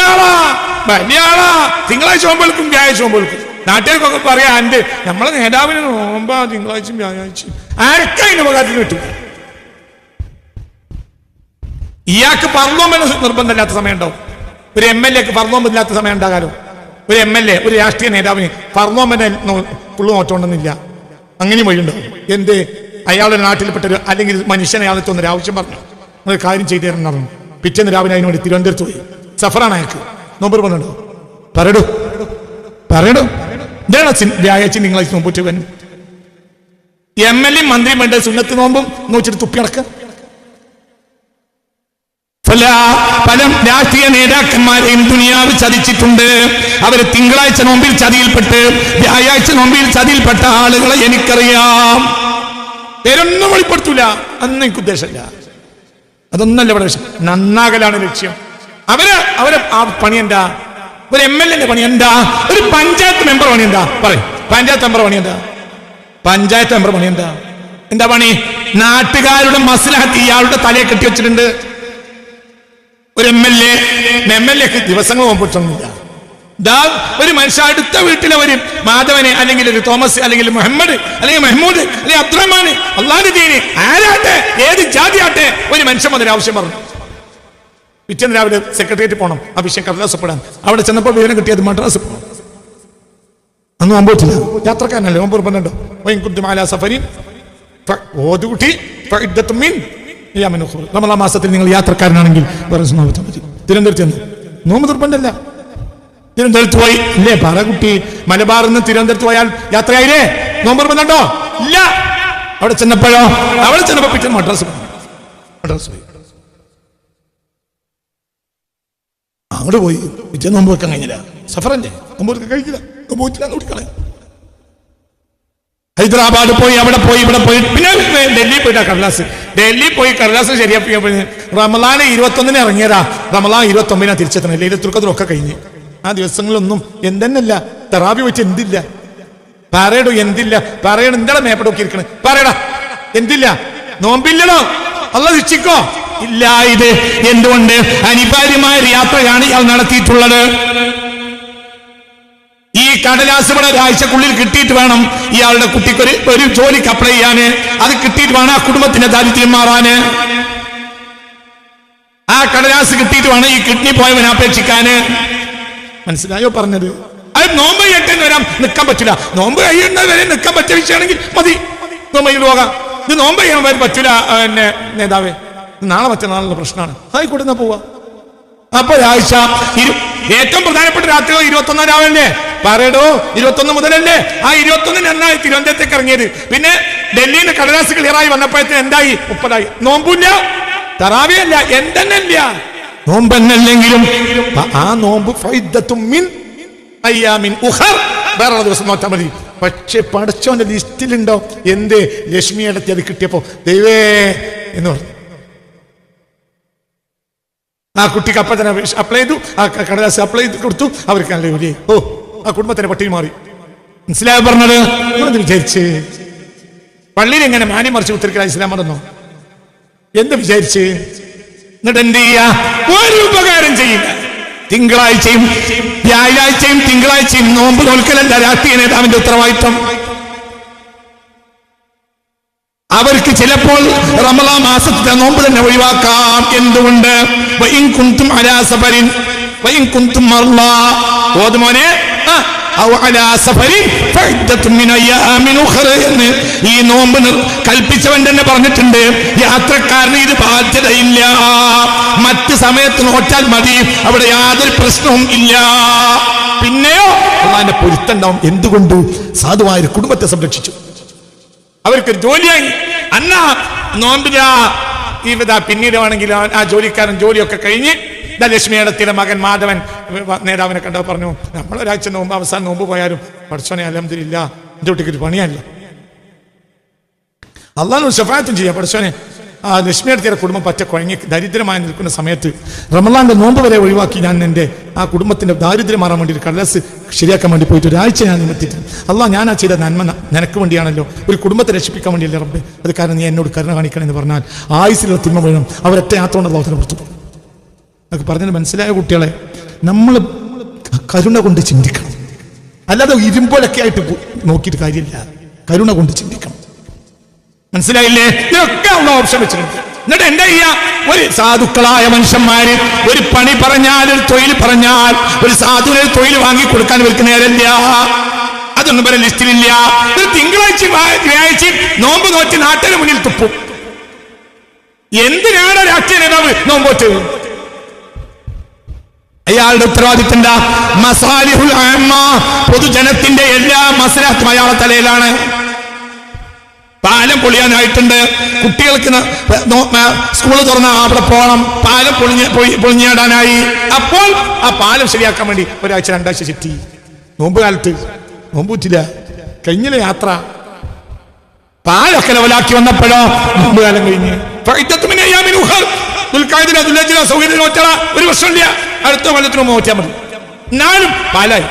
ആളാ തിങ്കളാഴ്ച പോകുമ്പോഴേക്കും വ്യാഴാഴ്ച പോകുമ്പോഴേക്കും നാട്ടുകാർക്കൊക്കെ പറയാ, എന്റെ നമ്മളെ നേതാവിന് നോമ്പാ തിങ്കളാഴ്ചയും വ്യാഴാഴ്ചയും. ആർക്കതിന് ഉപകാരത്തിന് കിട്ടും? ഇയാൾക്ക് പറന്നോമ്പന് നിർബന്ധമില്ലാത്ത സമയം ഉണ്ടാവും. ഒരു MLAക്ക് പറന്നോമ്പില്ലാത്ത സമയം ഉണ്ടാകാലോ. ഒരു MLA, ഒരു രാഷ്ട്രീയ നേതാവിന് പറന്നോമ്പനെ പുള്ളു നോട്ടോണ്ടെന്നില്ല. അങ്ങനെയും വഴിയുണ്ടാവും. എന്ത്? അയാളുടെ നാട്ടിൽപ്പെട്ട അല്ലെങ്കിൽ മനുഷ്യനെ അയാളെ തോന്നൊരു ആവശ്യം പറഞ്ഞു, നിങ്ങൾ കാര്യം ചെയ്തു തരണം പറഞ്ഞു. പിറ്റേന്ന് രാവിലെ അതിന് വേണ്ടി തിരുവനന്തപുരത്ത് പോയി. സഫറാണ് അയാൾക്ക്. നോമ്പ് പറഞ്ഞോ? പറയടൂ എന്താണ് വ്യാഴാഴ്ച നിങ്ങളാഴ്ച നോമ്പൂറ്റ്? MLA മന്ത്രിയും വേണ്ട സുന്നത്ത് നോമ്പും നോച്ചിട്ട് തുപ്പി നടക്കുക. പല രാഷ്ട്രീയ നേതാക്കന്മാരെയും ദുനിയാവ് ചതിച്ചിട്ടുണ്ട്. അവര് തിങ്കളാഴ്ച നോമ്പിൽ ചതിയിൽപ്പെട്ട് വ്യാഴാഴ്ച നോമ്പിൽ ചതിയിൽപ്പെട്ട ആളുകളെ എനിക്കറിയാം. പേരൊന്നും വെളിപ്പെടുത്തൂല, അന്ന് എനിക്ക് ഉദ്ദേശമില്ല. അതൊന്നല്ല ഇവിടെ ലക്ഷ്യം, നന്നാകലാണ് ലക്ഷ്യം. അവരെ ആ പണി എന്താ? ഒരു MLA പണി എന്താ? ഒരു പഞ്ചായത്ത് മെമ്പർ പണി എന്താ? പറയും. പഞ്ചായത്ത് മെമ്പർ പണി എന്താ? പഞ്ചായത്ത് മെമ്പർ പണി എന്താ? എന്താ പണി? നാട്ടുകാരുടെ മസ്ലഹത്ത് ഇയാളുടെ തലയെ കെട്ടി വെച്ചിട്ടുണ്ട്. ഒരു MLA ദിവസങ്ങൾ പോകുമ്പോഴൊന്നുമില്ല. ഒരു മനുഷ്യ അടുത്ത വീട്ടിലെ ഒരു മാധവനെ അല്ലെങ്കിൽ ഒരു തോമസ് അല്ലെങ്കിൽ മുഹമ്മദ് അല്ലെങ്കിൽ മെഹ്മൂദ് അല്ലെങ്കിൽ അബ്ദുറഹ്മാൻ, അള്ളാഹുവിന്റെ ദീന് ആരാട്ടെ ഏത് ജാതിയാട്ടെ, ഒരു മനുഷ്യൻ അതിന് ആവശ്യം പറഞ്ഞു. പിറ്റേന്ന് രാവിലെ സെക്രട്ടേറിയറ്റ് പോകണം, ആ വിഷയം കടലാസപ്പെടാൻ. അവിടെ ചെന്നപ്പോൾ വിവരം കിട്ടിയത് മദ്രാസ് പോകണം. അന്ന് നോമ്പോട്ടില്ല, യാത്രക്കാരനല്ലേ, നോമ്പ് നിർബന്ധമുണ്ടോ? സഫരി ഓതുകുട്ടി റമളാൻ മാസത്തിൽ നിങ്ങൾ യാത്രക്കാരനാണെങ്കിൽ തിരുവനന്തപുരത്ത് നോമ്പ് നിർബന്ധമല്ല. തിരുവനന്തപുരത്ത് പോയി ഇല്ലേ പാറകുട്ടി, മലബാറിൽ നിന്ന് തിരുവനന്തപുരത്ത് പോയാൽ യാത്രയായില്ലേ? നോമ്പ് നിർബന്ധമുണ്ടോ? ഇല്ല. അവിടെ ചെന്നപ്പോഴോ? അവിടെ ചെന്നപ്പോ പിറ്റേന്ന് മദ്രാസ് പോയി. അങ്ങോട്ട് പോയി പിറ്റേ നോമ്പ് വെക്കാൻ കഴിഞ്ഞില്ല. സഫറല്ലേ, നോമ്പ് വെക്കാൻ കഴിഞ്ഞില്ല. ഹൈദരാബാദ് പോയി, അവിടെ പോയി, ഇവിടെ പോയി, പിന്നെ ഡൽഹി പോയിട്ടാ കടലാസ്. ഡൽഹി പോയി കടലാസ് ശരിയാക്കി. റമളാൻ 21 ഇറങ്ങിയതാ, റമളാൻ 29 തിരിച്ചെത്തണം. ലൈലത്തുൽഖദ്റൊക്കെ കഴിഞ്ഞ് ആ ദിവസങ്ങളിലൊന്നും എന്തെന്നല്ല തറാവി വെച്ച് എന്തില്ല, പറയടോ എന്തില്ല, പറയണം. എന്താണ് മേപ്പടൊക്കെ ഇരിക്കണേ? പറയടാ എന്തില്ല? നോമ്പില്ലടോ, അള്ളാഹ് ശിക്ഷിക്കോ? ഇല്ല. ഇത് എന്തുകൊണ്ട്? അനിവാര്യമായ യാത്രയാണ് ഇയാൾ നടത്തിയിട്ടുള്ളത്. ഈ കടലാസ് ഇവിടെ ഒരാഴ്ചക്കുള്ളിൽ കിട്ടിയിട്ട് വേണം ഇയാളുടെ കുട്ടിക്ക് ഒരു ജോലിക്ക് അപ്ലൈ ചെയ്യാന്. അത് കിട്ടിയിട്ട് വേണം ആ കുടുംബത്തിന്റെ ദാരിദ്ര്യം മാറാന്. ആ കടലാസ് കിട്ടിയിട്ട് വേണം ഈ കിഡ്നി പോയവനെ അപേക്ഷിക്കാന്. മനസ്സിലായോ പറഞ്ഞത്? അത് നോമ്പ് കഴിയട്ടെന്ന് വരാം, നിൽക്കാൻ പറ്റില്ല. നോമ്പ് കഴിയുന്നത് വരെ നിൽക്കാൻ പറ്റിയ വിഷയമാണെങ്കിൽ മതി, നോമ്പ് കഴിഞ്ഞ് പോകാം. ഇത് നോമ്പ് ചെയ്യാൻ വരെ പറ്റില്ല എന്നെ നേതാവേ, നാളെ മറ്റന്നാളുള്ള പ്രശ്നമാണ്, ആയിക്കോട്ടെ പോവാ. അപ്പൊ ഒരാഴ്ച ഏറ്റവും പ്രധാനപ്പെട്ട രാത്രികൾ 21 രാവല്ലേ? പറയടോ 21 മുതലല്ലേ? ആ 21 എന്നായി തിരുവനന്തപുരത്തേക്ക് ഇറങ്ങിയത്. പിന്നെ ഡൽഹിയിൽ നിന്ന് കടലാസ് ക്ലിയറായി വന്നപ്പോഴത്തേന് എന്തായി? 30 നോമ്പില്ല, തറാവിയല്ല, എന്തെന്നില്ല നോമ്പെന്നല്ലെങ്കിലും ആ നോമ്പ് വേറെ ദിവസം നോറ്റാൽ മതി. പക്ഷെ പടച്ചോന്റെ ലിസ്റ്റിലുണ്ടോ? എന്ത് ലക്ഷ്മി എടുത്തി അത് കിട്ടിയപ്പോ ദൈവേ എന്ന് പറഞ്ഞു. ആ കുട്ടിക്ക് അപ്പം തന്നെ അപ്ലൈ ചെയ്തു, ആ കടലാസ് അപ്ലൈ ചെയ്ത് കൊടുത്തു. അവർക്ക് നല്ല ജോലിയായി. ഓ, ആ കുടുംബത്തിന്റെ പട്ടിണി മാറി. മനസ്സിലായി പറഞ്ഞത്? വിചാരിച്ച് പള്ളിയിൽ എങ്ങനെ മാനി മറിച്ച് ഉത്തരക്കില്ല ഇസ്ലാം മറന്നോ? എന്ത് വിചാരിച്ച്? എന്നിട്ട് എന്ത് ചെയ്യാ? ഒരു ഉപകാരം ചെയ്യില്ല. തിങ്കളാഴ്ചയും വ്യാഴാഴ്ചയും തിങ്കളാഴ്ചയും നോമ്പ് നോൽക്കലല്ല രാഷ്ട്രീയ നേതാവിന്റെ ഉത്തരവാദിത്വം. അവർക്ക് ചിലപ്പോൾ റമളാൻ മാസത്തെ നോമ്പ് തന്നെ ഒഴിവാക്കാം. എന്തുകൊണ്ട്? മോനെ ഈ നോമ്പ് കൽപ്പിച്ചവൻ തന്നെ പറഞ്ഞിട്ടുണ്ട്, യാത്രക്കാരന് ഇത് ബാധ്യതയില്ല, മറ്റ് സമയത്ത് നോറ്റാൽ മതി, അവിടെ യാതൊരു പ്രശ്നവും ഇല്ല. പിന്നെയോ അള്ളാന്റെ പൊരുത്തണ്ടാവും. എന്തുകൊണ്ട്? സാധുവായ കുടുംബത്തെ സംരക്ഷിച്ചു, അവർക്കൊരു ജോലിയായി. അന്നാ നോമ്പില പിന്നീട് വേണമെങ്കിൽ ആ ജോലിക്കാരൻ ജോലിയൊക്കെ കഴിഞ്ഞ് ലക്ഷ്മിയുടെ മകൻ മാധവൻ നേതാവിനെ കണ്ടോ പറഞ്ഞു, നമ്മളൊരാഴ്ച നോമ്പ് അവസാനം നോമ്പ് പോയാലും പഠിച്ചോനെ അൽഹംദുലില്ലാ എന്റെ കുട്ടിക്ക് ഒരു പണിയല്ല, അള്ളാഹു ശഫാഅത്തും ചെയ്യാം. പഠിച്ചോനെ ആ ലക്ഷ്മിയുടെ കുടുംബം പറ്റ കുഴങ്ങി ദരിദ്രമായി നിൽക്കുന്ന സമയത്ത് റമളാന്റെ നോമ്പ് വരെ ഒഴിവാക്കി ഞാൻ എൻ്റെ ആ കുടുംബത്തിന്റെ ദാരിദ്ര്യം മാറാൻ വേണ്ടി ഒരു കടലാസ് ശരിയാക്കാൻ വേണ്ടി പോയിട്ട് ഒരാഴ്ച ഞാൻ നിമിത്തിയിട്ടുണ്ട്. അള്ളാഹ് ഞാൻ ആ ചെയ്ത നന്മ നിനക്ക് വേണ്ടിയാണല്ലോ, ഒരു കുടുംബത്തെ രക്ഷിപ്പിക്കാൻ വേണ്ടിയല്ലേ റബ്ബേ, അത് കാരണം നീ എന്നോട് കരുണ കാണിക്കണമെന്ന് പറഞ്ഞാൽ ആയുസിലുള്ള തിന്മ വീഴും. അവരൊറ്റ യാത്ര കൊണ്ട് അള്ളാഹുവിനെ പുറത്തു പോകും. അതൊക്കെ പറഞ്ഞത് മനസ്സിലായ കുട്ടികളെ, നമ്മൾ കരുണ കൊണ്ട് ചിന്തിക്കണം, അല്ലാതെ ഇരുമ്പോഴൊക്കെ ആയിട്ട് നോക്കിയിട്ട് കാര്യമില്ല. കരുണ കൊണ്ട് ചിന്തിക്കണം. മനസ്സിലായില്ലേ? ഇതൊക്കെ ഉള്ള ഓപ്ഷൻ വെച്ചിട്ടുണ്ട്. എന്നിട്ട് എന്താ ചെയ്യാ? ഒരു സാധുക്കളായ മനുഷ്യന്മാര് ഒരു പണി പറഞ്ഞാൽ, ഒരു തൊഴിൽ പറഞ്ഞാൽ, ഒരു സാധുവിന് ഒരു തൊഴിൽ വാങ്ങി കൊടുക്കാൻ ഇവർക്ക് നേരമില്ല. അതൊന്നും വരെ ലിസ്റ്റിലില്ല. ഒരു തിങ്കളാഴ്ച വ്യാഴാഴ്ച നോമ്പ് നോറ്റ് നാട്ടിന് മുന്നിൽ തുപ്പും. എന്തിനാണ് രാഷ്ട്രീയ നേതാവ് നോമ്പോറ്റ്? അയാളുടെ ഉത്തരവാദിത്തം എന്താ? മസാലിഹുൽ ആമ്മ, പൊതുജനത്തിന്റെ എല്ലാ മസ്ലഹത്തും അയാളുടെ തലയിലാണ്. പാലം പൊളിയാനായിട്ടുണ്ട്. കുട്ടികൾക്ക് സ്കൂൾ തുറന്ന അവിടെ പോകണം. പാലം പൊളിഞ്ഞിടാനായി. അപ്പോൾ ആ പാലം ശരിയാക്കാൻ വേണ്ടി ഒരാഴ്ച 2 ആഴ്ച ചുറ്റി. നോമ്പ് കാലത്ത് നോമ്പ് പറ്റില്ല, കഴിഞ്ഞില്ല യാത്ര. പാലൊക്കെ ലെവലാക്കി വന്നപ്പോഴോ നോമ്പ് കാലം കഴിഞ്ഞ് ഒരു വർഷമില്ല, അടുത്ത കൊല്ലത്തിന് നോക്കിയാൽ മതി. എന്നാലും പാലായി.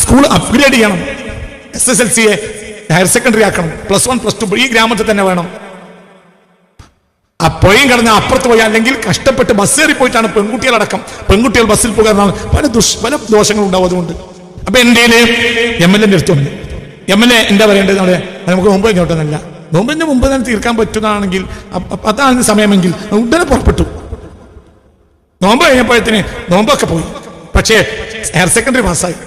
സ്കൂൾ അപ്ഗ്രേഡ് ചെയ്യണം. SSLC ഹയർ സെക്കൻഡറി ആക്കണം. +1 +2 ഈ ഗ്രാമത്തിൽ തന്നെ വേണം. അപ്പോഴും കിടന്ന് അപ്പുറത്ത് പോയി, അല്ലെങ്കിൽ കഷ്ടപ്പെട്ട് ബസ് കയറി പോയിട്ടാണ് പെൺകുട്ടികളടക്കം. പെൺകുട്ടികൾ ബസ്സിൽ പോകാൻ പല ദോഷങ്ങളുണ്ടാവും. അതുകൊണ്ട് അപ്പൊ എന്റെ MLA അടുത്ത് വന്നു. MLA എന്താ പറയേണ്ടത്? നമുക്ക് നോമ്പ് കഴിഞ്ഞോട്ടെന്നല്ല, നോമ്പിന്റെ മുമ്പ് തന്നെ തീർക്കാൻ പറ്റുന്നതാണെങ്കിൽ, അതാണ് സമയമെങ്കിൽ ഉടനെ പുറപ്പെട്ടു. നോമ്പ് കഴിഞ്ഞപ്പോഴത്തിന് നോമ്പൊക്കെ പോയി. പക്ഷേ ഹയർ സെക്കൻഡറി പാസ്സായി.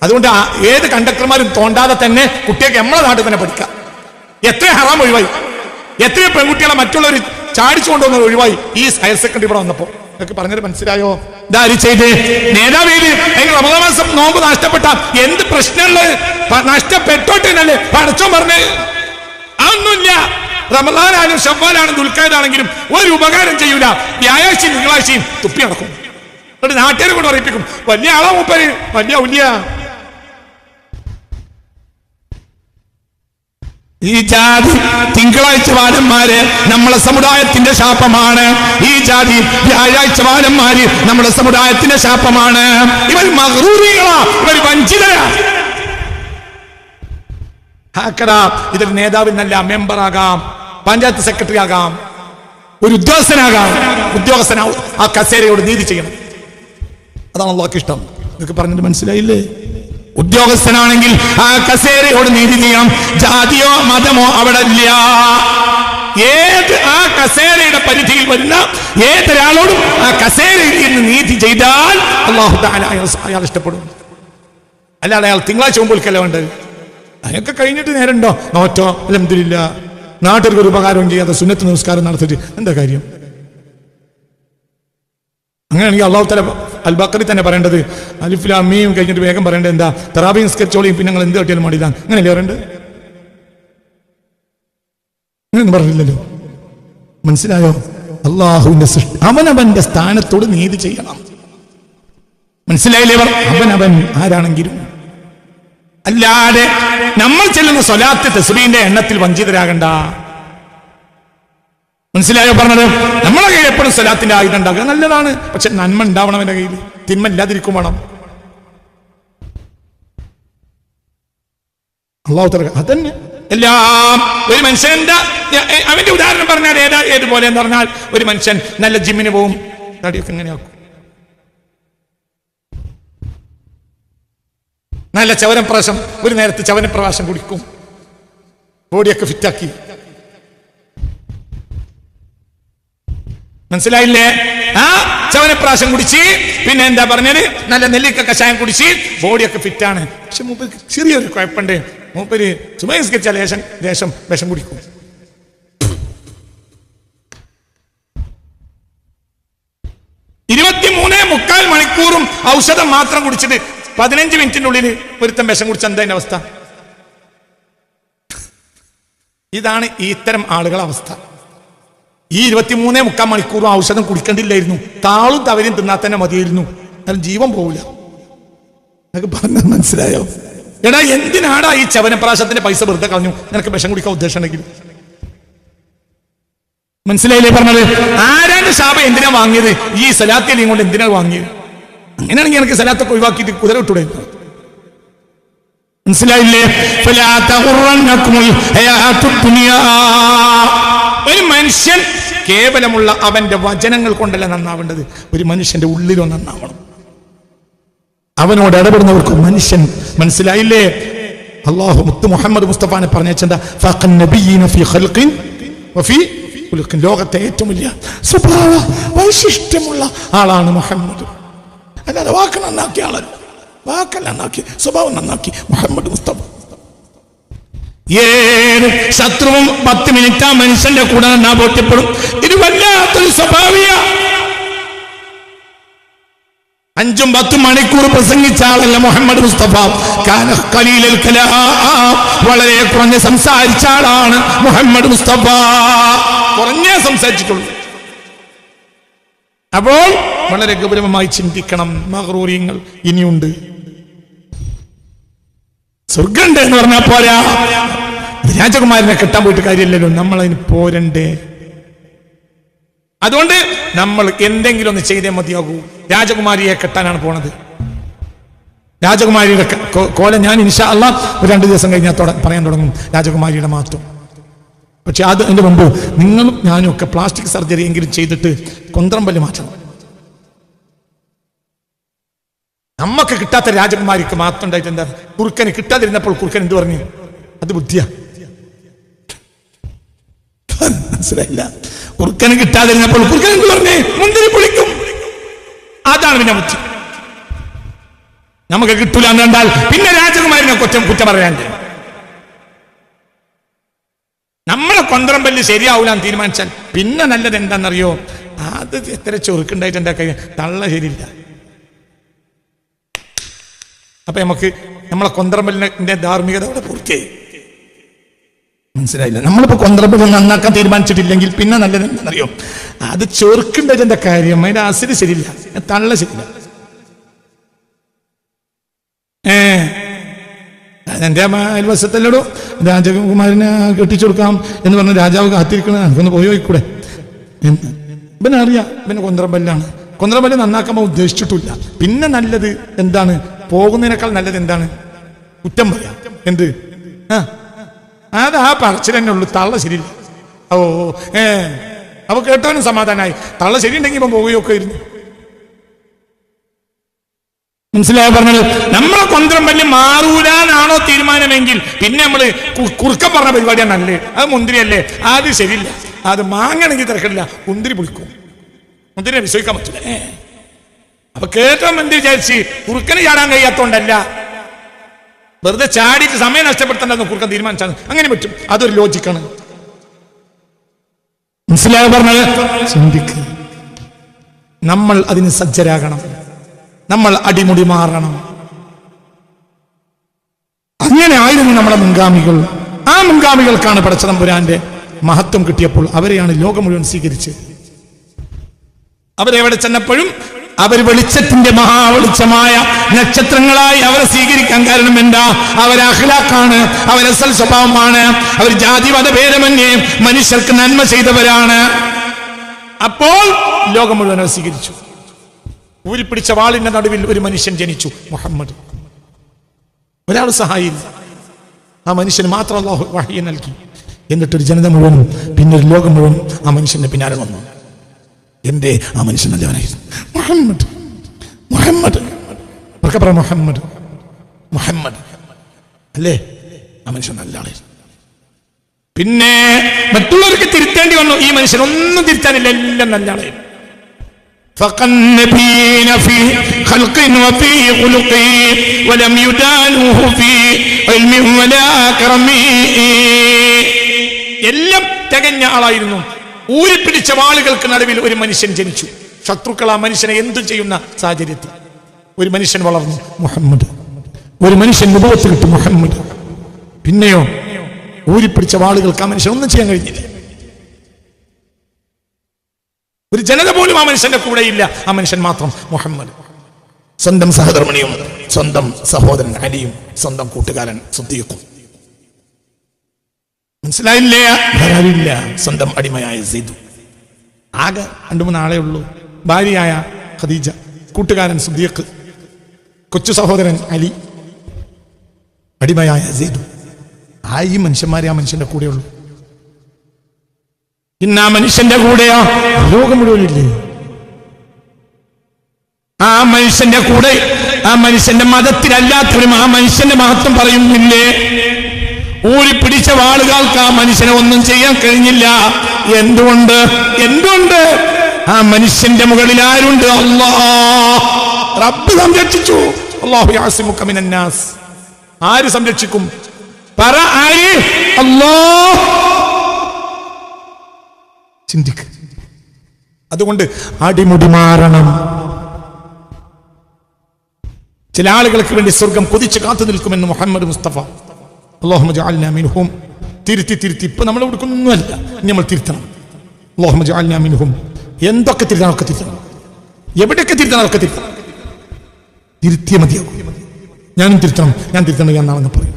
അതുകൊണ്ട് ഏത് കണ്ടക്ടർമാരും തോണ്ടാതെ തന്നെ കുട്ടികൾക്ക് നമ്മളെ നാട്ടിൽ തന്നെ പഠിക്കാം. എത്ര ഹറാം ഒഴിവായി, എത്രയോ പെൺകുട്ടികളെ മറ്റുള്ളവർ ചാടിച്ചുകൊണ്ടുവന്ന ഒഴിവായി ഈ ഹയർ സെക്കൻഡറി ഇവിടെ വന്നപ്പോ. നിങ്ങൾക്ക് പറഞ്ഞത് മനസ്സിലായോ? ഇതാര് ചെയ്ത്? നേതാവേദി. റമദാൻ മാസം നോമ്പ് നഷ്ടപ്പെട്ട എന്ത് പ്രശ്നമുള്ളത്? നഷ്ടപ്പെട്ടോട്ടല്ലേ പടച്ചോൻ പറഞ്ഞ്? അതൊന്നുമില്ല. റമദാനായാലും ശവ്വാലാണെങ്കിലും ദുൽഖഅദാണെങ്കിലും ഒരു ഉപകാരം ചെയ്യൂല. വ്യാഴാഴ്ചയും തിങ്കളാഴ്ചയും തുപ്പി നടക്കും. എന്നിട്ട് നാട്ടുകാരെ കൊണ്ട് അറിയിപ്പിക്കും, വലിയ ആളാ മൂപ്പര്, വലിയ ഔലിയ. ഈ ജാതി തിങ്കളാഴ്ച വാലന്മാര് നമ്മളെ സമുദായത്തിന്റെ ശാപമാണ്. ഈ ജാതി വ്യാഴാഴ്ച വാലന്മാര് നമ്മളെ സമുദായത്തിന്റെ ശാപമാണ്. ഇവർ മഗ്റൂറികളാ, ഇവർ വഞ്ചിതരാ. ഇതൊരു നേതാവിനല്ല, മെമ്പറാകാം, പഞ്ചായത്ത് സെക്രട്ടറി ആകാം, ഒരു ഉദ്യോഗസ്ഥനാവും. ആ കസേരയോട് നീതി ചെയ്യണം. അതാണ് അല്ലാഹുവിന് ഇഷ്ടം. നിങ്ങൾക്ക് പറഞ്ഞിട്ട് മനസ്സിലായില്ലേ? ഉദ്യോഗസ്ഥനാണെങ്കിൽ ആ കസേരയോട് നീതി ചെയ്യണം. ജാതിയോ മതമോ അവിടെ ഇല്ല. ഏത് ആ കസേരയുടെ പരിധിയിൽ വരുന്ന ഏതൊരാളോടും ആ കസേരയിൽ നിന്ന് നീതി ചെയ്താൽ അല്ലാഹു തആല അയാൾ ഇഷ്ടപ്പെടും. അല്ലാതെ അയാൾ തിങ്കളാഴ്ച മുമ്പിൽക്കല്ല വേണ്ടത്. അതൊക്കെ കഴിഞ്ഞിട്ട് നേരമുണ്ടോ? നോറ്റോ അൽഹംദുലില്ലാ, നാട്ടിൽ ഒരു ഉപകാരം ചെയ്യാതെ സുന്നത്ത് നമസ്കാരം നടത്തിയിട്ട് എന്താ കാര്യം? അങ്ങനെയാണെങ്കിൽ അല്ലാഹു തആല അൽ ബഖറയിൽ തന്നെ പറയേണ്ടത് അലിഫ് ലാം മീം കഴിഞ്ഞിട്ട് വേഗം പറയേണ്ടത് എന്താ? തറാബീഹ് നിസ്കരിച്ചോളിയും പിന്നെ നിങ്ങൾ എന്ത് കാട്ടിയാലും മടിയില്ല. അങ്ങനെയല്ലേ പറയേണ്ടത്? അങ്ങനെയൊന്നും പറഞ്ഞില്ലല്ലോ. മനസ്സിലായോ? അള്ളാഹുവിന്റെ സൃഷ്ടി അവനവന്റെ സ്ഥാനത്തോട് നീതി ചെയ്യണം. മനസ്സിലായില്ലേ? അവനവൻ ആരാണെങ്കിലും. അല്ലാതെ നമ്മൾ ചെല്ലുന്ന സ്വലാത്ത് തസ്ബീഹിന്റെ എണ്ണത്തിൽ വഞ്ചിതരാകണ്ട. മനസ്സിലായോ പറഞ്ഞത്? നമ്മളെ കയ്യിൽ എപ്പോഴും സ്വലാത്തിന്റെ ആയുധം ഉണ്ടാകുക നല്ലതാണ്. പക്ഷെ നന്മ ഉണ്ടാവണം എന്റെ കയ്യിൽ, തിന്മ ഇല്ലാതിരിക്കും വേണം. അല്ലാഹു തആല അതന്നെ എല്ലാം. ഒരു മനുഷ്യന്റെ അവന്റെ ഉദാഹരണം പറഞ്ഞാൽ ഏതുപോലെ എന്ന് പറഞ്ഞാൽ, ഒരു മനുഷ്യൻ നല്ല ജിമ്മിന് പോവും, തടിയൊക്കെ എങ്ങനെയാക്കും, നല്ല ചവനപ്രാശം, ഒരു നേരത്തെ ചവനപ്രവാശം കുടിക്കും, ബോഡിയൊക്കെ ഫിറ്റാക്കി. മനസ്സിലായില്ലേ? ആ ചവനപ്രാശം കുടിച്ച് പിന്നെ എന്താ പറഞ്ഞത്? നല്ല നെല്ലിക്ക കഷായം കുടിച്ച് ബോഡിയൊക്കെ ഫിറ്റാണ്. പക്ഷെ മൂപ്പര് ചെറിയൊരു കുഴപ്പമുണ്ട്. മൂപ്പര് സുബഹിസ്കരിച്ച ലേശം വിഷം കുടിക്കും. +23.25 മണിക്കൂറും ഔഷധം മാത്രം കുടിച്ചിട്ട് 15 മിനിറ്റിനുള്ളിൽ ഒരുത്തം വിഷം കുടിച്ച എന്താ അതിന്റെ അവസ്ഥ? ഇതാണ് ഇത്തരം ആളുകളുടെ അവസ്ഥ. ഈ 23.25 മണിക്കൂറും ഔഷധം കുടിക്കേണ്ടില്ലായിരുന്നു. താളും തവരും തിന്നാൽ തന്നെ മതിയായിരുന്നു. എന്നാലും ജീവൻ പോവില്ല. നിനക്ക് പറഞ്ഞത് മനസ്സിലായോ? എടാ, എന്തിനാടാ ഈ ചവനപ്രാശത്തിന്റെ പൈസ വെറുതെ കളഞ്ഞു? നിനക്ക് വിഷം കുടിക്കാൻ ഉദ്ദേശം ഉണ്ടെങ്കിൽ. മനസ്സിലായില്ലേ പറഞ്ഞത്? ആരാന്റെ ശാപം എന്തിനാ വാങ്ങിയത്? ഈ സലാത്തിയലിയും കൊണ്ട് എന്തിനാ വാങ്ങിയത്? അങ്ങനെയാണെങ്കിൽ എനിക്ക് സലാത്തൊക്കെ ഒഴിവാക്കിയിട്ട് കുതിര വിട്ടൂടെ? മനസ്സിലായില്ലേ? ഒരു മനുഷ്യൻ കേവലമുള്ള അവന്റെ വചനങ്ങൾ കൊണ്ടല്ല നന്നാവേണ്ടത്, ഒരു മനുഷ്യന്റെ ഉള്ളിലോ നന്നാവണം. അവനോട് ഇടപെടുന്നവർക്ക് മനുഷ്യൻ. മനസ്സിലായില്ലേ? അല്ലാഹു മുത്ത് മുഹമ്മദ് മുസ്തഫാനെ പറഞ്ഞേച്ചെന്താ? ലോകത്തെ ഏറ്റവും വലിയ സ്വഭാവ വൈശിഷ്ട്യമുള്ള ആളാണ് മുഹമ്മദ്. അല്ലാതെ വാക്ക് നന്നാക്കിയ ആളല്ല, വാക്കല്ല നന്നാക്കി, സ്വഭാവം നന്നാക്കി മുഹമ്മദ് മുസ്തഫ. ഏത് ശത്രുവും 10 മിനിറ്റ് ആ മനുഷ്യന്റെ കൂടെ നന്നാ ബോധ്യപ്പെടും. ഇത് വല്ലാത്തൊരു സ്വഭാവിയ. 5-10 മണിക്കൂർ പ്രസംഗിച്ച ആളല്ല മുഹമ്മദ് മുസ്തഫ. കാന ഖലീലുൽ കലാം, വളരെ കുറഞ്ഞ സംസാരിച്ച ആളാണ് മുഹമ്മദ് മുസ്തഫ. കുറഞ്ഞേ സംസാരിച്ചിട്ടുള്ളൂ. അപ്പോൾ വളരെ ഗൗരവമായി ചിന്തിക്കണം. മഗ്റൂരിയങ്ങൾ ഇനിയുണ്ട്. സ്വർഗമുണ്ട് എന്ന് പറഞ്ഞാൽ പോരാ. രാജകുമാരനെ കെട്ടാൻ പോയിട്ട് കാര്യമില്ലല്ലോ, നമ്മളതിന് പോരണ്ടേ? അതുകൊണ്ട് നമ്മൾ എന്തെങ്കിലും ഒന്ന് ചെയ്തേ മതിയാകൂ. രാജകുമാരിയെ കെട്ടാനാണ് പോണത്. രാജകുമാരിയുടെ കോലം ഞാൻ ഇൻഷാ അല്ലാഹ് 2 ദിവസം കഴിഞ്ഞാൽ പറയാൻ തുടങ്ങും രാജകുമാരിയുടെ മാറ്റം. പക്ഷെ അതിന്റെ മുമ്പ് നിങ്ങളും ഞാനും ഒക്കെ പ്ലാസ്റ്റിക് സർജറി എങ്കിലും ചെയ്തിട്ട് കൊന്ത്രമ്പല് മാറ്റണം. നമ്മക്ക് കിട്ടാത്ത രാജകുമാരിക്ക് മാത്രം ഉണ്ടായിട്ട് എന്താ? കുറുക്കന് കിട്ടാതിരുന്നപ്പോൾ കുറുക്കൻ എന്ത് പറഞ്ഞു? അത് ബുദ്ധിയാ. മനസ്സിലായില്ല? കുറുക്കന് കിട്ടാതിരുന്നപ്പോൾ കുറുക്കൻ എന്ത് പറഞ്ഞേ? മുന്തിരി പൊളിക്കും. അതാണ് പിന്നെ ബുദ്ധി. നമുക്ക് കിട്ടൂല എന്ന് കണ്ടാൽ പിന്നെ രാജകുമാരിനെ കുറ്റം പറയാണ്ട് നമ്മളെ കൊന്ത്രമ്പല്ല് ശരിയാവൂല എന്ന് തീരുമാനിച്ചാൽ പിന്നെ നല്ലത് എന്താണെന്നറിയോ? അത് എത്ര ചൊറുക്കുണ്ടായിട്ട് എന്താ കഴിയും? തള്ള ശരിയില്ല. അപ്പൊ നമുക്ക് നമ്മളെ കൊന്ത്രമ്പലിന്റെ ധാർമ്മികത അവിടെ പൂർത്തിയായി. മനസ്സിലായില്ല? നമ്മളിപ്പോ കൊന്ത്രമ്പല് നന്നാക്കാൻ തീരുമാനിച്ചിട്ടില്ലെങ്കിൽ പിന്നെ നല്ലത് എന്താണെന്നറിയോ? അത് ചൊറുക്കുണ്ടായിട്ട് എന്താ കാര്യം? അതിന്റെ അസിഡ് ശരിയില്ല, തള്ള ശരിയില്ല. എന്റെ അയൽവശത്തല്ലടോ രാജകുമാരനെ കെട്ടിച്ചു കൊടുക്കാം എന്ന് പറഞ്ഞ രാജാവ് കാത്തിരിക്കണ, എനിക്കൊന്ന് പോയി പോയിക്കൂടെ? ഇവനെ അറിയാം, ഇവന് കൊന്ത്രമ്പല്ലാണ്. കൊന്ത്രമ്പല്ല് നന്നാക്കാൻ ഉദ്ദേശിച്ചിട്ടില്ല. പിന്നെ നല്ലത് എന്താണ്? പോകുന്നതിനേക്കാൾ നല്ലത് എന്താണ്? കുറ്റം പറയാം. എന്ത്? അത് ആ പറച്ചിൽ തന്നെ ഉള്ളൂ. തള്ള ശരിയില്ല. ഓ അപ്പൊ കേട്ടവനും സമാധാനമായി. തള്ള ശരിയുണ്ടെങ്കിൽ ഇപ്പം പോവുകയൊക്കെ ഇരുന്നു. മനസ്സിലായ പറഞ്ഞത്? നമ്മളെ കൊന്ത്രമ്പല്ല് മാറൂലാന്നാണോ തീരുമാനമെങ്കിൽ പിന്നെ നമ്മള് കുറുക്കം പറഞ്ഞ പരിപാടിയാണ് നല്ലത്. അത് മുന്തിരിയല്ലേ, അത് ശരിയില്ല. അത് മാങ്ങണെങ്കിൽ തിരക്കില്ല, മുന്തിരി പുളിക്കും. മുന്തിരിനെ വിശ്വസിക്കാൻ പറ്റില്ല. അപ്പൊ കേട്ടവൻ എന്ത് വിചാരിച്ച്? കുറുക്കന് ചാടാൻ കഴിയാത്തോണ്ടല്ല, വെറുതെ ചാടിയിട്ട് സമയം നഷ്ടപ്പെടുത്തേണ്ടെന്ന് കുറുക്കൻ തീരുമാനിച്ചാണ്. അങ്ങനെ പറ്റും. അതൊരു ലോജിക്കാണ്. മനസ്സിലായ പറഞ്ഞത്? ചിന്തിക്ക്. നമ്മൾ അതിന് സജ്ജരാകണം. നമ്മൾ അടിമുടി മാറണം. അങ്ങനെ ആയിരുന്നു നമ്മളെ മുൻഗാമികൾ. ആ മുൻഗാമികൾക്കാണ് പടച്ചതമ്പുരാന്റെ മഹത്വം കിട്ടിയപ്പോൾ അവരെയാണ് ലോകം മുഴുവൻ സ്വീകരിച്ചത്. അവരെവിടെ ചെന്നപ്പോഴും അവർ വെളിച്ചത്തിന്റെ മഹാവെളിച്ചമായ നക്ഷത്രങ്ങളായി അവരെ സ്വീകരിക്കാൻ കാരണം എന്താ? അവരെ അഖ്ലാഖാണ്, അവരെ അസൽ സ്വഭാവമാണ്, അവർ ജാതിമത ഭേദമന്യേ മനുഷ്യർക്ക് നന്മ ചെയ്തവരാണ്. അപ്പോൾ ലോകം മുഴുവൻ അവർ സ്വീകരിച്ചു. ഊരിപ്പിടിച്ച വാളിന്റെ നടുവിൽ ഒരു മനുഷ്യൻ ജനിച്ചു, മുഹമ്മദ്. ഒരാൾ സഹായില്ല, ആ മനുഷ്യന് മാത്രം അല്ലാഹു വഹ്യ് നൽകി. എന്നിട്ടൊരു ജനത മുഴുവനും, പിന്നെ ഒരു ലോകം മുഴുവൻ ആ മനുഷ്യന്റെ പിന്നാലെ വന്നു. എന്റെ ആ മനുഷ്യൻ നല്ലവനായിരുന്നു. മുഹമ്മദ് മുഹമ്മദ് മുഹമ്മദ് മുഹമ്മദ് അല്ലേ? ആ മനുഷ്യൻ നല്ല ആളായിരുന്നു. പിന്നെ മറ്റുള്ളവർക്ക് തിരുത്തേണ്ടി വന്നു. ഈ മനുഷ്യൻ ഒന്നും തിരുത്താനില്ല, എല്ലാം നല്ല ആളായിരുന്നു. എല്ലാം തികഞ്ഞ ആളായിരുന്നു. ഊരിപ്പിടിച്ച വാളുകൾക്ക് നടുവിൽ ഒരു മനുഷ്യൻ ജനിച്ചു. ശത്രുക്കൾ ആ മനുഷ്യനെ എന്തും ചെയ്യുന്ന സാഹചര്യത്തിൽ ഒരു മനുഷ്യൻ വളർന്നു, മുഹമ്മദ്. ഒരു മനുഷ്യൻ നുബുവത്ത് കിട്ടി, മുഹമ്മദ്. പിന്നെയോ ഊരിപ്പിടിച്ച വാളുകൾക്ക് ആ മനുഷ്യൻ ഒന്നും ചെയ്യാൻ കഴിഞ്ഞില്ല. ഒരു ജനത പോലും ആ മനുഷ്യന്റെ കൂടെയില്ല, ആ മനുഷ്യൻ മാത്രം, മുഹമ്മദ്. സ്വന്തം സഹധർമ്മിണിയും സ്വന്തം സഹോദരൻ അലിയും സ്വന്തം കൂട്ടുകാരൻ സിദ്ദീഖും. മനസ്സിലായില്ലേ? ധാരാളില്ല. സ്വന്തം അടിമയായ സെയ്ദ്. ആകെ 2-3 ആളേ ഉള്ളൂ. ഭാര്യയായ ഖദീജ, കൂട്ടുകാരൻ സിദ്ദീഖ്, കൊച്ചു സഹോദരൻ അലി, അടിമയായ സെയ്ദ്. ഈ മനുഷ്യന്മാരെ ആ മനുഷ്യന്റെ കൂടെയുള്ളൂ. ഇന്ന് ആ മനുഷ്യന്റെ കൂടെയോ ലോകം മുഴുവനില്ലേ? ആ മനുഷ്യന്റെ കൂടെ, ആ മനുഷ്യന്റെ മതത്തിലല്ലാത്തവരും ആ മനുഷ്യന്റെ മഹത്വം പറയുന്നില്ലേ? ഊരിപ്പിടിച്ച വാളുകൾക്ക് ആ മനുഷ്യനെ ഒന്നും ചെയ്യാൻ കഴിഞ്ഞില്ല. എന്തുകൊണ്ട്? ആ മനുഷ്യന്റെ മുകളിൽ ആരുണ്ട്? അല്ലാഹ്. റബ്ബ് സംരക്ഷിച്ചു. അല്ലാഹു യഅസിമുക മിനന്നാസ്. ആര് സംരക്ഷിക്കും? പറ, ആര്? അല്ലാഹ്. ചിന്തിക്ക്. അതുകൊണ്ട് അടിമുടി മാറണം. ചില ആളുകൾക്ക് വേണ്ടി സ്വർഗം കൊതിച്ച് കാത്തു നിൽക്കുമെന്ന് മുഹമ്മദ് മുസ്തഫ. അല്ലാഹുമ്മ ജഅൽനാ മിൻഹും. തിരുത്തി ഇപ്പൊ നമ്മൾ കൊടുക്കുന്നൊന്നുമല്ല, നമ്മൾ തിരുത്തണം. അല്ലാഹുമ്മ ജഅൽനാ മിൻഹും. എന്തൊക്കെ തിരുത്തണം ഒക്കെ തിരുത്തണം, എവിടെയൊക്കെ തിരുത്തണം ഒക്കെ തിരുത്തണം. തിരുത്തിയ മതിയാകും. ഞാനും തിരുത്തണം, ഞാൻ തിരുത്തണം, ഞാൻ നാളെ പറയും.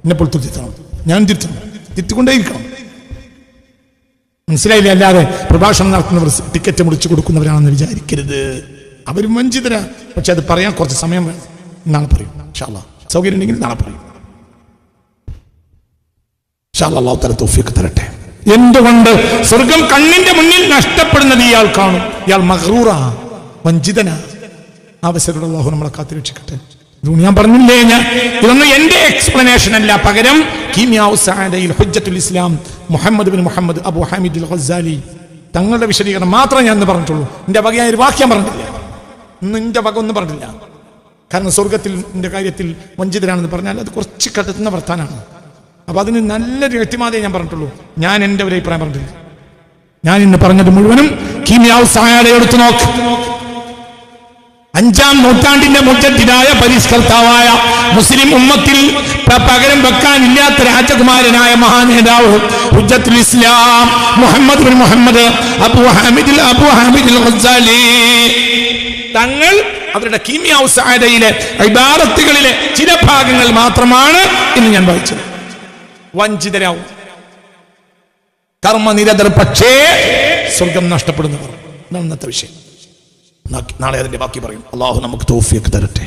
എന്നെപ്പോൾ തിരുത്തണം, ഞാൻ തിരുത്തണം, തിരുത്തിക്കൊണ്ടേയിരിക്കണം. മനസ്സിലായില്ല? അല്ലാതെ പ്രഭാഷണം നടത്തുന്നവർ ടിക്കറ്റ് മുറിച്ചു കൊടുക്കുന്നവരാണെന്ന് വിചാരിക്കരുത്. അവരും വഞ്ചിതരാ. പക്ഷെ അത് പറയാൻ കുറച്ച് സമയം വേണം. നാളെ പറയും ഇൻഷാ അല്ലാഹ്. സൗകര്യം ഉണ്ടെങ്കിൽ നാളെ പറയും ഇൻഷാ അല്ലാഹ്. അല്ലാഹു തആല തൗഫീഖ് തരട്ടെ. എന്തുകൊണ്ട് സ്വർഗം കണ്ണിന്റെ മുന്നിൽ നഷ്ടപ്പെടുന്നത് ഇയാൾ കാണും? ഇയാൾ മഗ്റൂറാ, വഞ്ചിതനാ. അവസരം അല്ലാഹു നമ്മളെ കാത്തുരക്ഷിക്കട്ടെ. ഞാൻ പറഞ്ഞില്ലേ, ഇതൊന്നും എന്റെ എക്സ്പ്ലനേഷൻ അല്ല. പകരം കീമിയാഉ സഅദയിൽ ഹുജ്ജത്തുൽ ഇസ്ലാം മുഹമ്മദ് ബിൻ മുഹമ്മദ് അബു ഹാമിദ് അൽ ഗസാലി തങ്ങളുടെ വിശദീകരണം മാത്രമേ ഞാൻ ഇന്ന് പറഞ്ഞിട്ടുള്ളൂ. എന്റെ വകയായ ഒരു വാക്യം പറഞ്ഞിട്ടില്ല. ഇന്ന് എന്റെ വക ഒന്നും പറഞ്ഞിട്ടില്ല. കാരണം സ്വർഗത്തിന്റെ കാര്യത്തിൽ വഞ്ചിതരാണെന്ന് പറഞ്ഞാൽ അത് കുറച്ച് കടത്തുന്ന വർത്താനാണ്. അപ്പൊ അതിന് നല്ലൊരു എത്തിമാതേ ഞാൻ പറഞ്ഞിട്ടുള്ളൂ. ഞാൻ എന്റെ ഒരു അഭിപ്രായം പറഞ്ഞിട്ടില്ല. ഞാൻ ഇന്ന് പറഞ്ഞത് മുഴുവനും കീമിയാഉ സഅദ എടുത്തു നോക്ക്. 5-ാം നൂറ്റാണ്ടിന്റെ മുജദ്ദിദായ പരിഷ്കർത്താവായ മുസ്ലിം ഉമ്മത്തിൽ പകരം വെക്കാനില്ലാത്ത രാജകുമാരനായ മഹാനേതാവ് ഹുജ്ജത്തുൽ ഇസ്ലാം മുഹമ്മദ് ബിൻ മുഹമ്മദ് അബു ഹാമിദ് അൽ ഗസാലി തങ്ങൾ അവരുടെ കീമിയാഉ സഅദയിലെ ഇബാറത്തുകളിലെ ചില ഭാഗങ്ങൾ മാത്രമാണ് ഇന്ന് ഞാൻ വായിച്ചത്. വഞ്ചിതരാവും, കർമ്മനിരതർ, പക്ഷേ സ്വർഗം നഷ്ടപ്പെടുന്നവർ. ഇന്നത്തെ വിഷയം. നാളെ അതിന്റെ ബാക്കി പറയും. അല്ലാഹു നമുക്ക് തൗഫീഖ് തരട്ടെ.